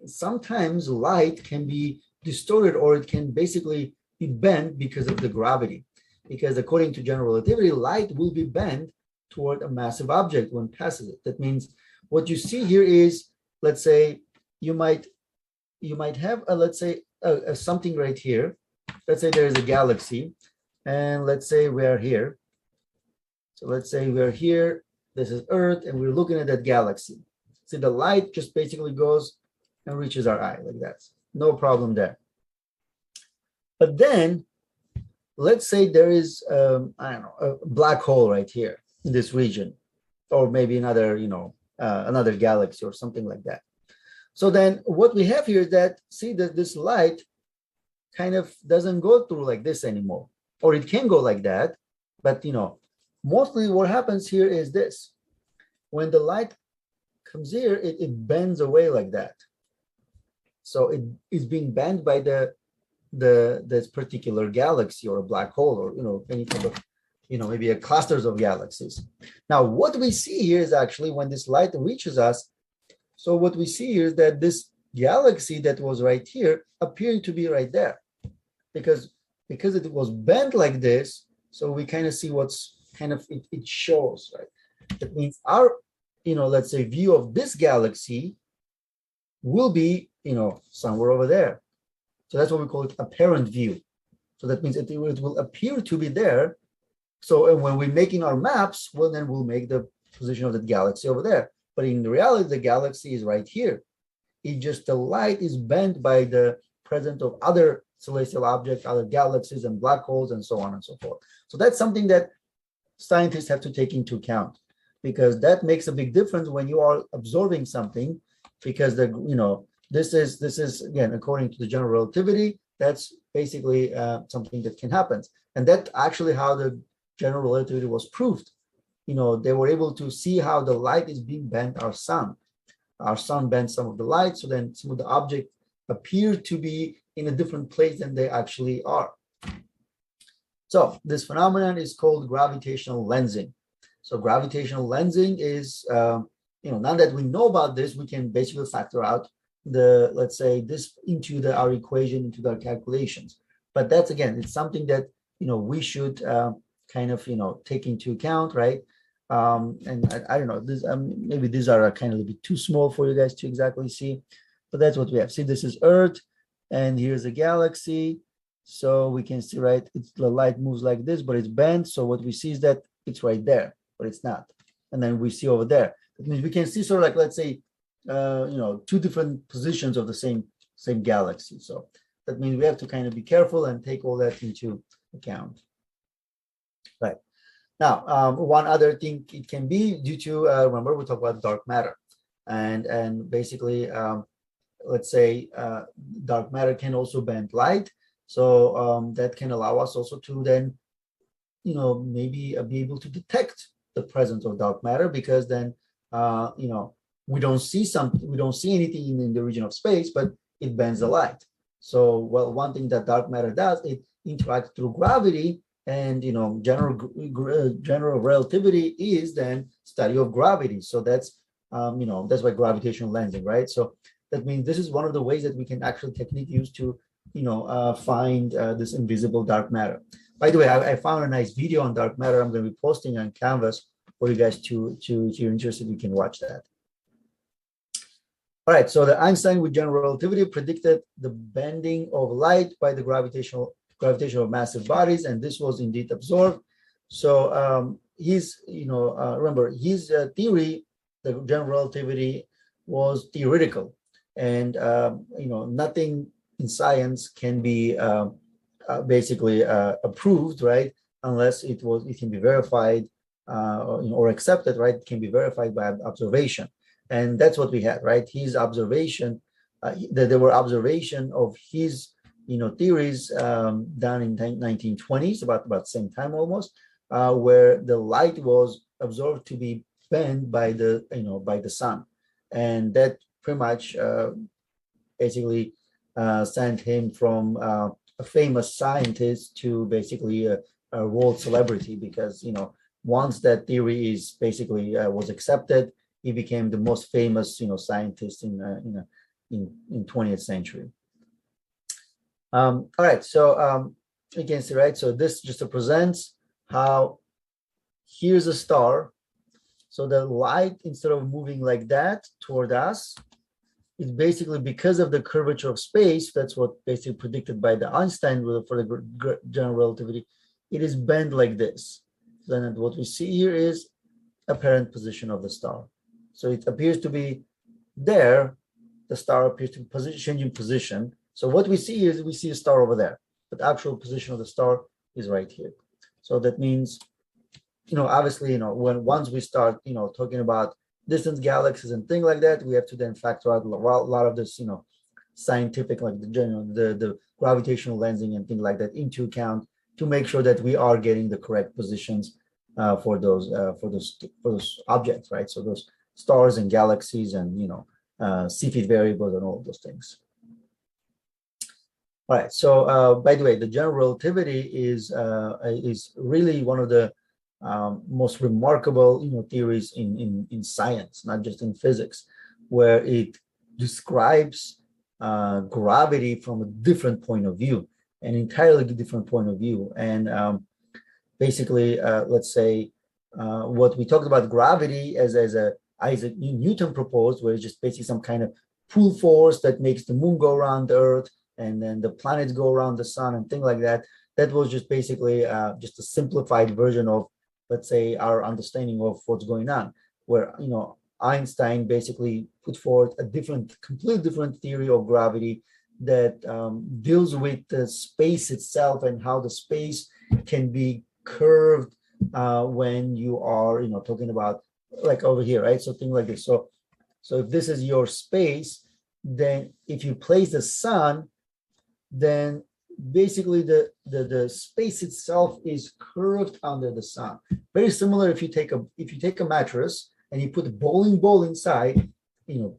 sometimes light can be distorted, or it can basically be bent because of the gravity. Because according to general relativity, light will be bent toward a massive object when it passes it. That means what you see here is, let's say, you might have let's say something right here. Let's say there is a galaxy, and let's say we are here. So let's say we are here. This is Earth, and we're looking at that galaxy. See, the light just basically goes and reaches our eye like that. no problem there. But then, let's say there is, I don't know, a black hole right here in this region, or maybe another, another galaxy or something like that. So then what we have here is that, see that this light kind of doesn't go through like this anymore, or it can go like that. But, mostly what happens here is this. When the light comes here, it bends away like that. So it is being bent by this particular galaxy or a black hole, or any type of maybe a clusters of galaxies. Now what we see here is actually when this light reaches us, so what we see here is that this galaxy that was right here appearing to be right there, because it was bent like this. So we kind of see what's kind of it shows, right? That means our let's say view of this galaxy will be somewhere over there. So that's what we call it apparent view. So that means it will appear to be there. So when we're making our maps, well, then we'll make the position of the galaxy over there. But in reality, the galaxy is right here. It just, the light is bent by the presence of other celestial objects, other galaxies and black holes and so on and so forth. So that's something that scientists have to take into account, because that makes a big difference when you are observing something, because this is again, according to the general relativity, that's basically something that can happen. And that's actually how the general relativity was proved. They were able to see how the light is being bent. Our sun bent some of the light, so then some of the objects appear to be in a different place than they actually are. So this phenomenon is called gravitational lensing. So gravitational lensing is, now that we know about this, we can basically factor out let's say this into our equation, into our calculations. But that's, again, it's something that we should kind of take into account, right? And I don't know, this maybe these are kind of a bit too small for you guys to exactly see, but that's what we have. See, this is Earth, and here's a galaxy. So we can see, right, the light moves like this, but it's bent. So what we see is that it's right there, but it's not. And then we see over there. That means we can see sort of like, let's say, two different positions of the same galaxy. So that means we have to kind of be careful and take all that into account. Right. Now, one other thing it can be due to, remember we talked about dark matter, and basically, let's say dark matter can also bend light. So that can allow us also to then, maybe be able to detect the presence of dark matter, because then, we don't see anything in the region of space, but it bends the light. So, well, one thing that dark matter does, it interacts through gravity, and general relativity is then study of gravity. So that's that's why gravitational lensing, right? So that means this is one of the ways that we can actually technique use to find this invisible dark matter. By the way, I found a nice video on dark matter. I'm going to be posting on Canvas for you guys to if you're interested, you can watch that. All right, so the Einstein with general relativity predicted the bending of light by the gravitation of massive bodies, and this was indeed observed. So remember, his theory, the general relativity, was theoretical, and nothing in science can be basically approved, right, unless it can be verified or accepted, right? It can be verified by observation. And that's what we had, right? His observation, there were observation of his, theories done in 1920s, about the same time almost, where the light was observed to be bent by the sun, and that pretty much basically sent him from a famous scientist to basically a world celebrity, because once that theory is basically was accepted, he became the most famous scientist in 20th century. All right, so you can see, right, so this just represents how here's a star. So the light, instead of moving like that toward us, is basically because of the curvature of space. That's what basically predicted by the Einstein for the general relativity. It is bent like this. Then what we see here is apparent position of the star. So it appears to be there. The star appears to be changing position, So what we see is we see a star over there, but the actual position of the star is right here. So that means, obviously, once we start, talking about distant galaxies and things like that, we have to then factor out a lot of this, scientific, like the gravitational lensing and things like that into account to make sure that we are getting the correct positions for those objects, right? So those stars and galaxies and Cepheid variables and all those things. All right. So by the way, the general relativity is really one of the most remarkable theories in science, not just in physics, where it describes gravity from a different point of view, an entirely different point of view. And basically, let's say what we talked about gravity as Isaac Newton proposed, where it's just basically some kind of pull force that makes the moon go around the Earth, and then the planets go around the sun and things like that. That was just basically just a simplified version of, let's say, our understanding of what's going on, where Einstein basically put forth a completely different theory of gravity that deals with the space itself and how the space can be curved when you are, talking about like over here, right? So things like this. So if this is your space, then if you place the sun, then basically the space itself is curved under the sun. Very similar if you take a mattress and you put a bowling ball inside,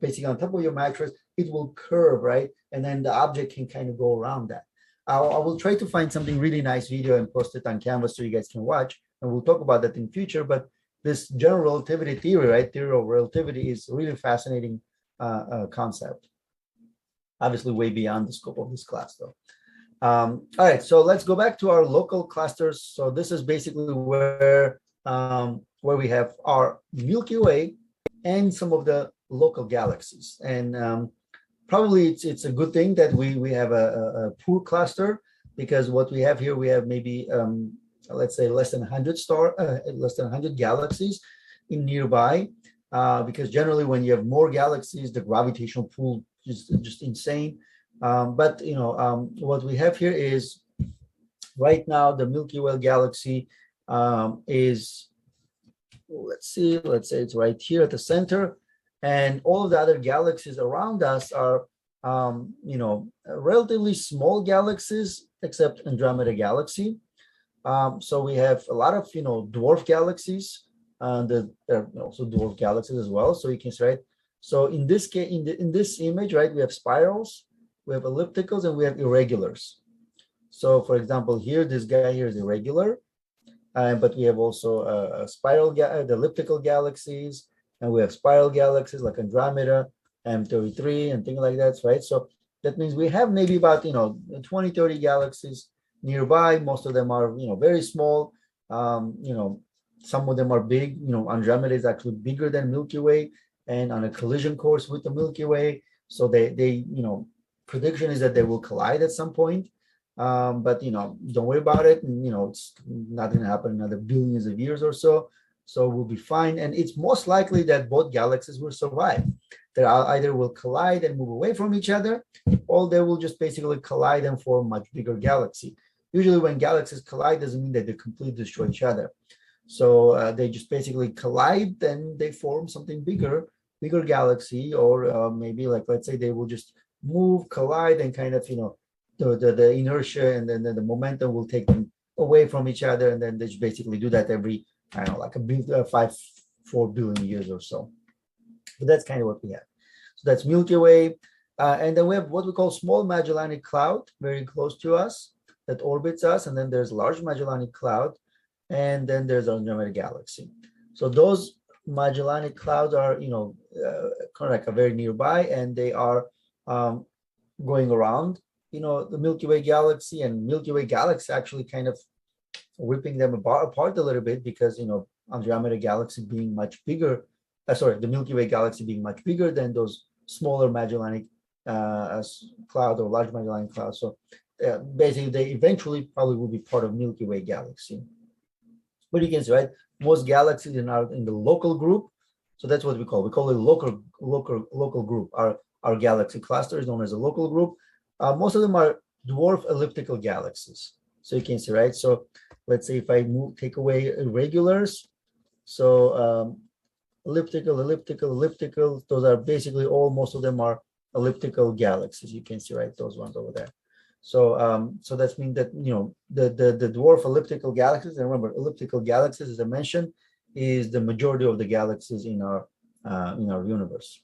basically on top of your mattress, it will curve, right? And then the object can kind of go around that. I will try to find something really nice video and post it on Canvas so you guys can watch, and we'll talk about that in future. But this general relativity theory, right? Theory of relativity is a really fascinating concept. Obviously, way beyond the scope of this class, though. All right, so let's go back to our local clusters. So this is basically where we have our Milky Way and some of the local galaxies. And probably it's a good thing that we have a poor cluster, because what we have here, we have maybe let's say less than 100 galaxies in nearby, because generally when you have more galaxies, the gravitational pull is just insane. But what we have here is right now the Milky Way Galaxy is, let's say it's right here at the center, and all of the other galaxies around us are relatively small galaxies, except Andromeda Galaxy. So we have a lot of dwarf galaxies, and there are also dwarf galaxies as well. So you can see, right? So in this case, in this image, right, we have spirals, we have ellipticals, and we have irregulars. So for example, here, this guy here is irregular, but we have also the elliptical galaxies, and we have spiral galaxies like Andromeda, M33, and things like that, right? So that means we have maybe about 20, 30 galaxies nearby. Most of them are very small. Some of them are big. Andromeda is actually bigger than Milky Way, and on a collision course with the Milky Way. So they prediction is that they will collide at some point. But don't worry about it. And, it's not going to happen in another billions of years or so. So we'll be fine. And it's most likely that both galaxies will survive. They either will collide and move away from each other, or they will just basically collide and form a much bigger galaxy. Usually when galaxies collide, doesn't mean that they completely destroy each other. So they just basically collide, then they form something bigger galaxy, or maybe like, let's say they will just move, collide, and kind of, the inertia and then the momentum will take them away from each other. And then they just basically do that every, I don't know, like 4 billion years or so. But that's kind of what we have. So that's Milky Way. And then we have what we call small Magellanic Cloud, very close to us, that orbits us. And then there's large Magellanic Cloud. And then there's Andromeda Galaxy. So those Magellanic Clouds are, kind of like a very nearby, and they are going around, the Milky Way Galaxy, and Milky Way Galaxy actually kind of ripping them apart a little bit, because, Andromeda Galaxy being much bigger, the Milky Way Galaxy being much bigger than those smaller Magellanic Cloud or large Magellanic Cloud. So basically, they eventually probably will be part of Milky Way Galaxy. But you can see, right, most galaxies are in the local group. So that's what we call it local group. Our galaxy cluster is known as a local group. most of them are dwarf elliptical galaxies. So you can see, right? So let's say if I take away irregulars, so elliptical, elliptical, elliptical, those are basically most of them are elliptical galaxies. You can see, right, those ones over there. So so that means that, you know, the dwarf elliptical galaxies, and remember, elliptical galaxies, as I mentioned, is the majority of the galaxies in our universe.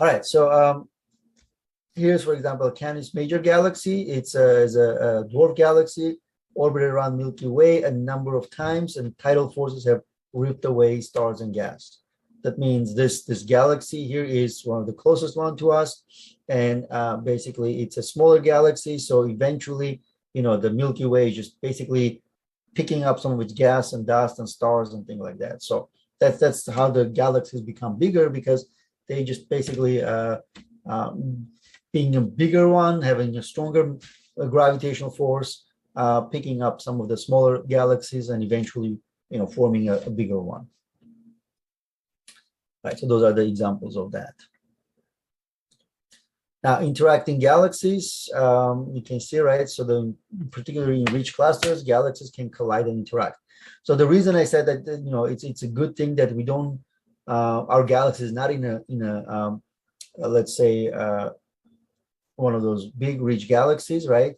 All right, so here's, for example, Canis Major galaxy. It's a dwarf galaxy orbited around Milky Way a number of times, and tidal forces have ripped away stars and gas. That means this galaxy here is one of the closest one to us, and basically it's a smaller galaxy. So eventually, you know, the Milky Way is just basically picking up some of its gas and dust and stars and things like that. So that's how the galaxies become bigger, because they just basically being a bigger one, having a stronger gravitational force, picking up some of the smaller galaxies, and eventually, you know, forming a bigger one. Right, so those are the examples of that. Now, interacting galaxies, you can see, right? So particularly in rich clusters, galaxies can collide and interact. So the reason I said that, you know, it's a good thing that we don't, our galaxy is not in a let's say one of those big rich galaxies, right?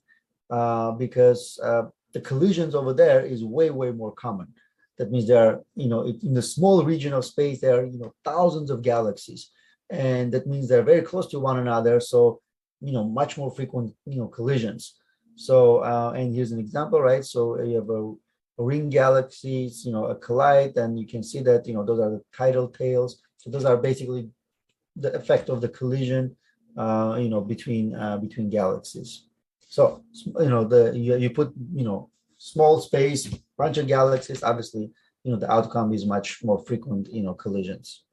Because the collisions over there is way more common. That means there are, you know, in the small region of space, there are, you know, thousands of galaxies, and that means they're very close to one another. So, you know, much more frequent, you know, collisions. So, and here's an example, right? So you have a ring galaxies, you know, a collide, and you can see that, you know, those are the tidal tails. So those are basically the effect of the collision, you know, between galaxies. So, you know, you put, you know, small space, bunch of galaxies, obviously, you know, the outcome is much more frequent, you know, collisions.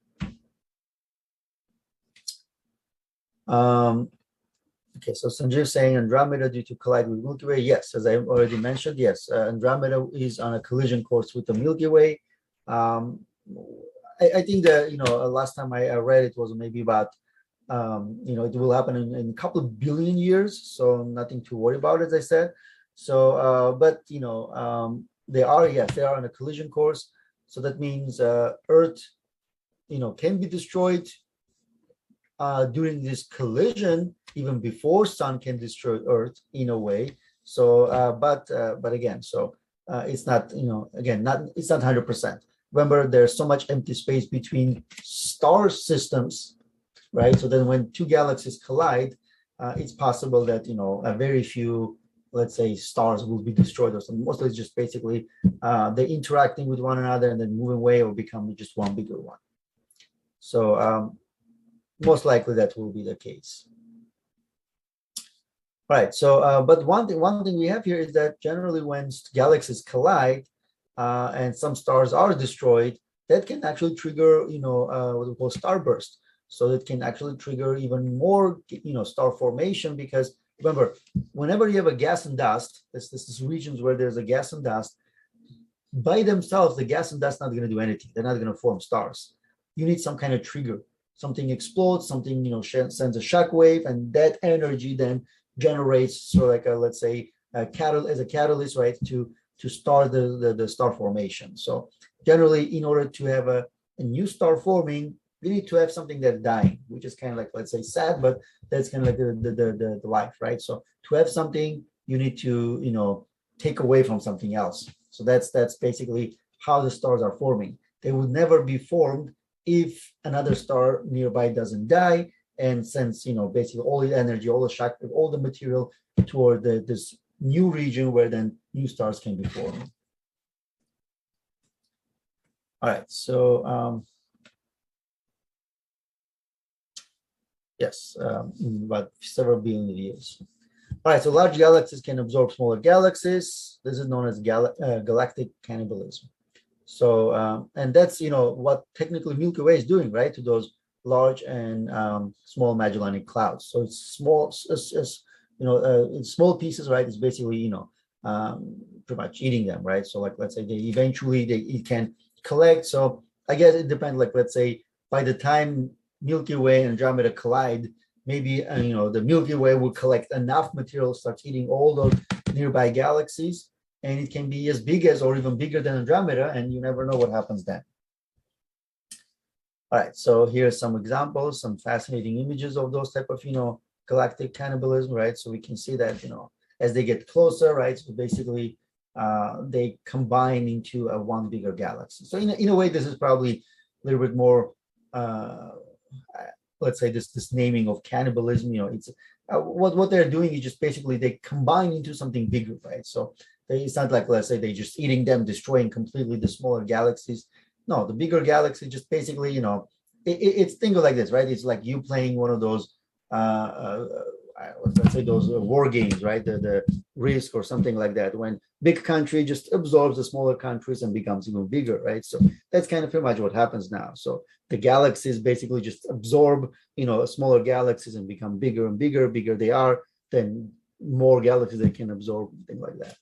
Okay, so Sanjeev saying Andromeda due to collide with Milky Way. Yes, as I already mentioned, yes, Andromeda is on a collision course with the Milky Way. I think that, you know, last time I read it was maybe about, you know, it will happen in a couple of billion years, so nothing to worry about, as I said. So, but, you know, they are on a collision course. So that means Earth, you know, can be destroyed during this collision, even before Sun can destroy Earth in a way. So, but again, so it's not, you know, again, it's not 100%. Remember, there's so much empty space between star systems, right? So then when two galaxies collide, it's possible that, you know, a very few, let's say, stars will be destroyed or something. Mostly it's just basically they're interacting with one another and then moving away or become just one bigger one. So most likely that will be the case. All right, so but one thing we have here is that generally when galaxies collide and some stars are destroyed, that can actually trigger, you know, what we call starburst. So it can actually trigger even more, you know, star formation, because remember, whenever you have a gas and dust, this is regions where there's a gas and dust, by themselves, the gas and dust not going to do anything. They're not going to form stars. You need some kind of trigger. Something explodes, something, you know, sends a shock wave, and that energy then generates, so like a, let's say, a catalyst, right, to start the star formation. So generally, in order to have a new star forming, we need to have something that's dying, which is kind of like, let's say, sad, but that's kind of like the life, right? So to have something, you need to, you know, take away from something else. So that's basically how the stars are forming. They would never be formed if another star nearby doesn't die and sends, you know, basically all the energy, all the shock, all the material toward this new region where then new stars can be formed. All right, so yes, about several billion years. All right, so large galaxies can absorb smaller galaxies. This is known as galactic cannibalism. So, and that's, you know, what technically Milky Way is doing, right, to those large and small Magellanic Clouds. So it's small, you know, in small pieces, right? It's basically, you know, pretty much eating them, right? So like, let's say it can collect. So I guess it depends. Like, let's say by the time Milky Way and Andromeda collide, maybe the Milky Way will collect enough material, start hitting all those nearby galaxies, and it can be as big as or even bigger than Andromeda, and you never know what happens then. All right, so here's some examples, some fascinating images of those type of galactic cannibalism, right? So we can see that as they get closer, right? So basically they combine into a one bigger galaxy. So in a way, this is probably a little bit more let's say this naming of cannibalism. It's what they're doing is just basically they combine into something bigger, right? So it's not like, let's say, they just eating them, destroying completely the smaller galaxies. No, the bigger galaxy just basically, it's think of like this, right? It's like you playing one of those, let's say those war games, right? The Risk or something like that, when big country just absorbs the smaller countries and becomes even bigger, right? So that's kind of pretty much what happens now. So the galaxies basically just absorb, smaller galaxies and become bigger and bigger. Bigger they are, then more galaxies they can absorb, things like that.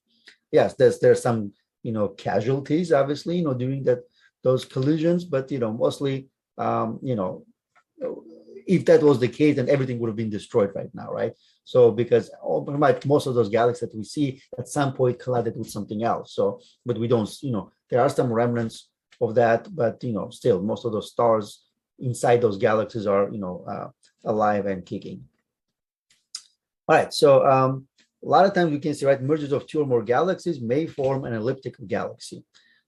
Yes, there's some, casualties, obviously, during those collisions, but mostly, if that was the case, then everything would have been destroyed right now, right? So because most of those galaxies that we see at some point collided with something else. So, but we don't, there are some remnants of that, but still most of those stars inside those galaxies are, alive and kicking. All right, so a lot of times you can see, right, mergers of two or more galaxies may form an elliptical galaxy.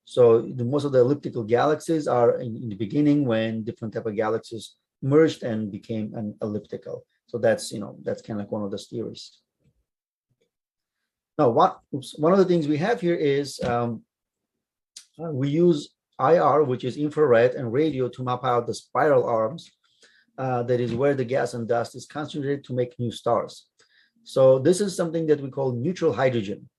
So most of the elliptical galaxies are in the beginning when different type of galaxies merged and became an elliptical. So that's that's kind of like one of the theories. Now, one of the things we have here is we use IR, which is infrared, and radio to map out the spiral arms. That is where the gas and dust is concentrated to make new stars. So this is something that we call neutral hydrogen.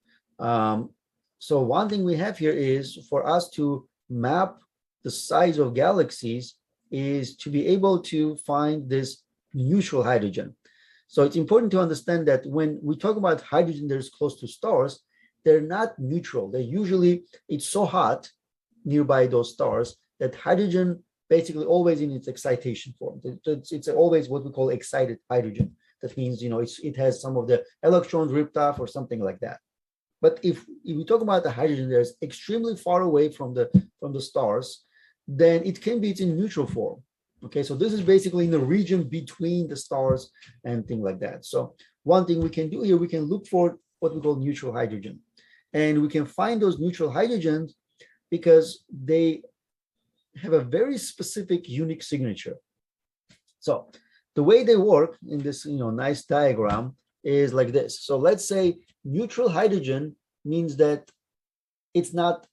So one thing we have here is for us to map the size of galaxies is to be able to find this neutral hydrogen. So it's important to understand that when we talk about hydrogen that is close to stars, they're not neutral. They're usually, it's so hot nearby those stars that hydrogen basically always in its excitation form. It's always what we call excited hydrogen. That means, it has some of the electrons ripped off or something like that. But if we talk about the hydrogen that's extremely far away from the stars, then it's in neutral form. Okay, so this is basically in the region between the stars and things like that. So one thing we can do here, we can look for what we call neutral hydrogen. And we can find those neutral hydrogens because they have a very specific unique signature. So the way they work in this nice diagram is like this. So let's say neutral hydrogen means that it's not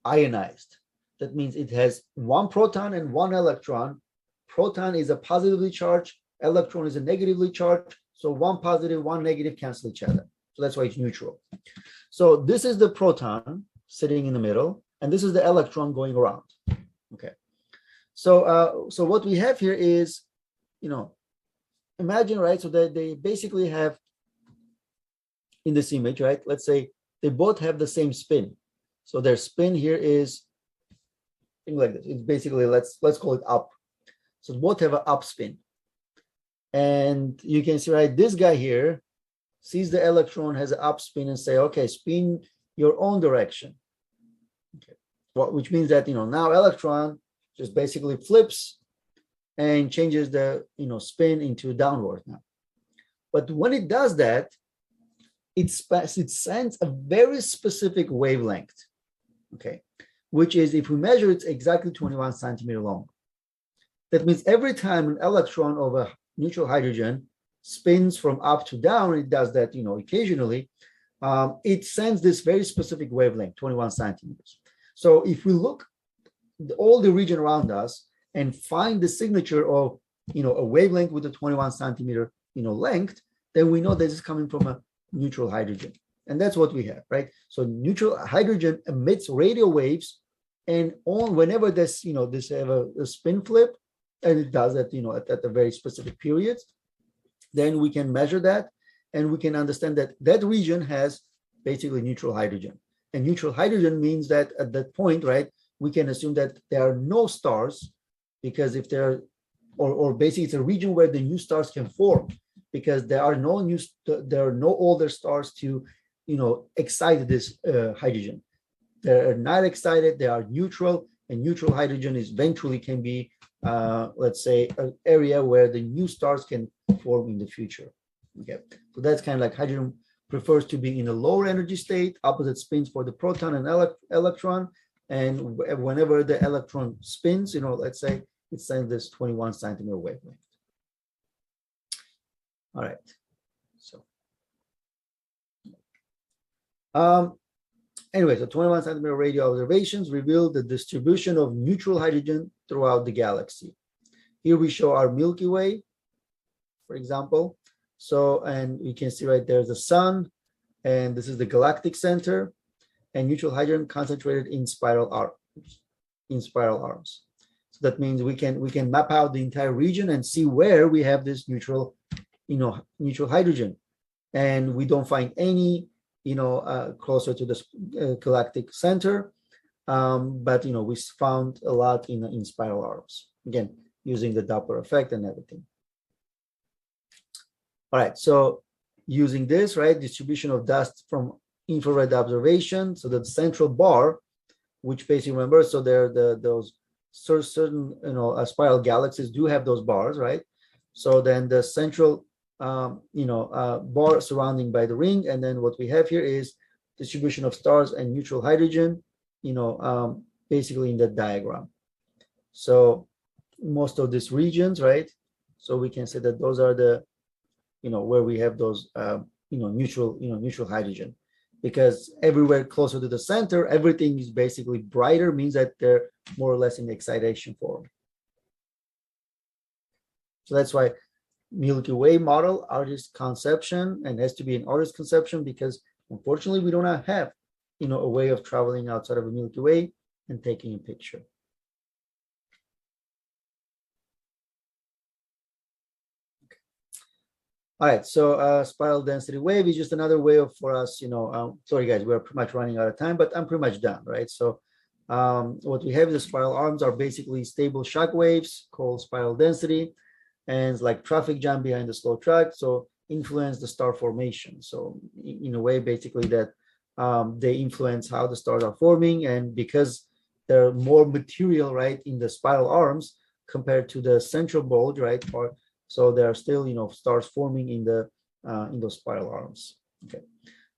ionized. That means it has one proton and one electron. Proton is a positively charged, electron is a negatively charged. So one positive, one negative cancel each other. So that's why it's neutral. So this is the proton sitting in the middle, and this is the electron going around. Okay. So so what we have here is, imagine, right? So that they basically have in this image, right? Let's say they both have the same spin. So their spin here is thing like this. It's basically, let's call it up. So both have an up spin. And you can see, right, this guy here sees the electron has an up spin and say, okay, spin your own direction. Okay. Well, which means that, now electron just basically flips and changes the, spin into downward now. But when it does that, it sends a very specific wavelength, okay, which is, if we measure, it's exactly 21 centimeter long. That means every time an electron of a neutral hydrogen spins from up to down, it does that, occasionally, it sends this very specific wavelength, 21 centimeters. So if we look all the region around us and find the signature of, a wavelength with a 21 centimeter, length, then we know this is coming from a neutral hydrogen. And that's what we have, right? So neutral hydrogen emits radio waves, and whenever this, this have a spin flip, and it does that, at a very specific periods, then we can measure that, and we can understand that that region has basically neutral hydrogen. And neutral hydrogen means that at that point, right, we can assume that there are no stars, because if there are, or basically it's a region where the new stars can form. because there are no older stars to, excite this hydrogen. They're not excited, they are neutral, and neutral hydrogen is eventually can be, let's say, an area where the new stars can form in the future. Okay, so that's kind of like hydrogen prefers to be in a lower energy state, opposite spins for the proton and electron, and whenever the electron spins, let's say it's sending this 21 centimeter wavelength. All right, so anyway, so 21 centimeter radio observations reveal the distribution of neutral hydrogen throughout the galaxy. Here we show our Milky Way, for example. So, and you can see right there's the sun, and this is the galactic center, and neutral hydrogen concentrated in spiral arms. So that means we can map out the entire region and see where we have this neutral hydrogen, and we don't find any closer to the galactic center, but we found a lot in spiral arms, again using the Doppler effect and everything. All right, so using this, right, distribution of dust from infrared observation, so the central bar, which basically, remember, so there those certain spiral galaxies do have those bars, right? So then the central bar surrounding by the ring, and then what we have here is distribution of stars and neutral hydrogen, basically in that diagram. So most of these regions, right? So we can say that those are the, where we have those, neutral hydrogen, because everywhere closer to the center, everything is basically brighter, means that they're more or less in the excitation form. So that's why Milky Way model, artist conception, and has to be an artist conception, because unfortunately we do not have, a way of traveling outside of a Milky Way and taking a picture. Okay. All right, so spiral density wave is just another way for us, sorry guys, we're pretty much running out of time, but I'm pretty much done, right? So what we have is the spiral arms are basically stable shock waves called spiral density, and it's like traffic jam behind the slow track, so influence the star formation. So in a way, basically that they influence how the stars are forming, and because there are more material, right, in the spiral arms compared to the central bulge, right, part, so there are still, stars forming in those spiral arms. Okay,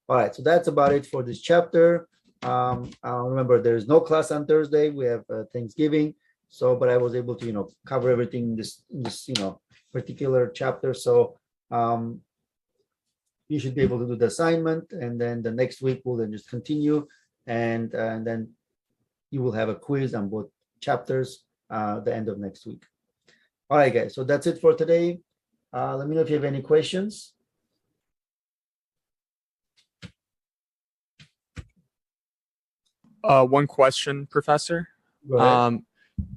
all right, so that's about it for this chapter. Remember, there is no class on Thursday. We have Thanksgiving. So, but I was able to, cover everything in this, particular chapter. So, you should be able to do the assignment, and then the next week we'll then just continue, and then you will have a quiz on both chapters the end of next week. All right, guys. So that's it for today. Let me know if you have any questions. One question, Professor. Go ahead.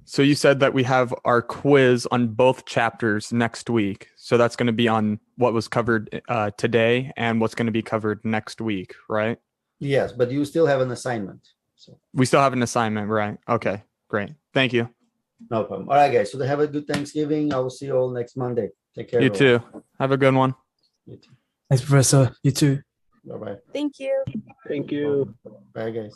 So you said that we have our quiz on both chapters next week. So that's going to be on what was covered today and what's going to be covered next week, right? Yes, but you still have an assignment. So we still have an assignment, right? Okay, great. Thank you. no problem. All right, guys. So have a good Thanksgiving. I will see you all next Monday. Take care. You everyone. too. Have a good one. You too. Thanks, Professor. You too. Bye-bye. Thank you. Thank you. Bye, guys.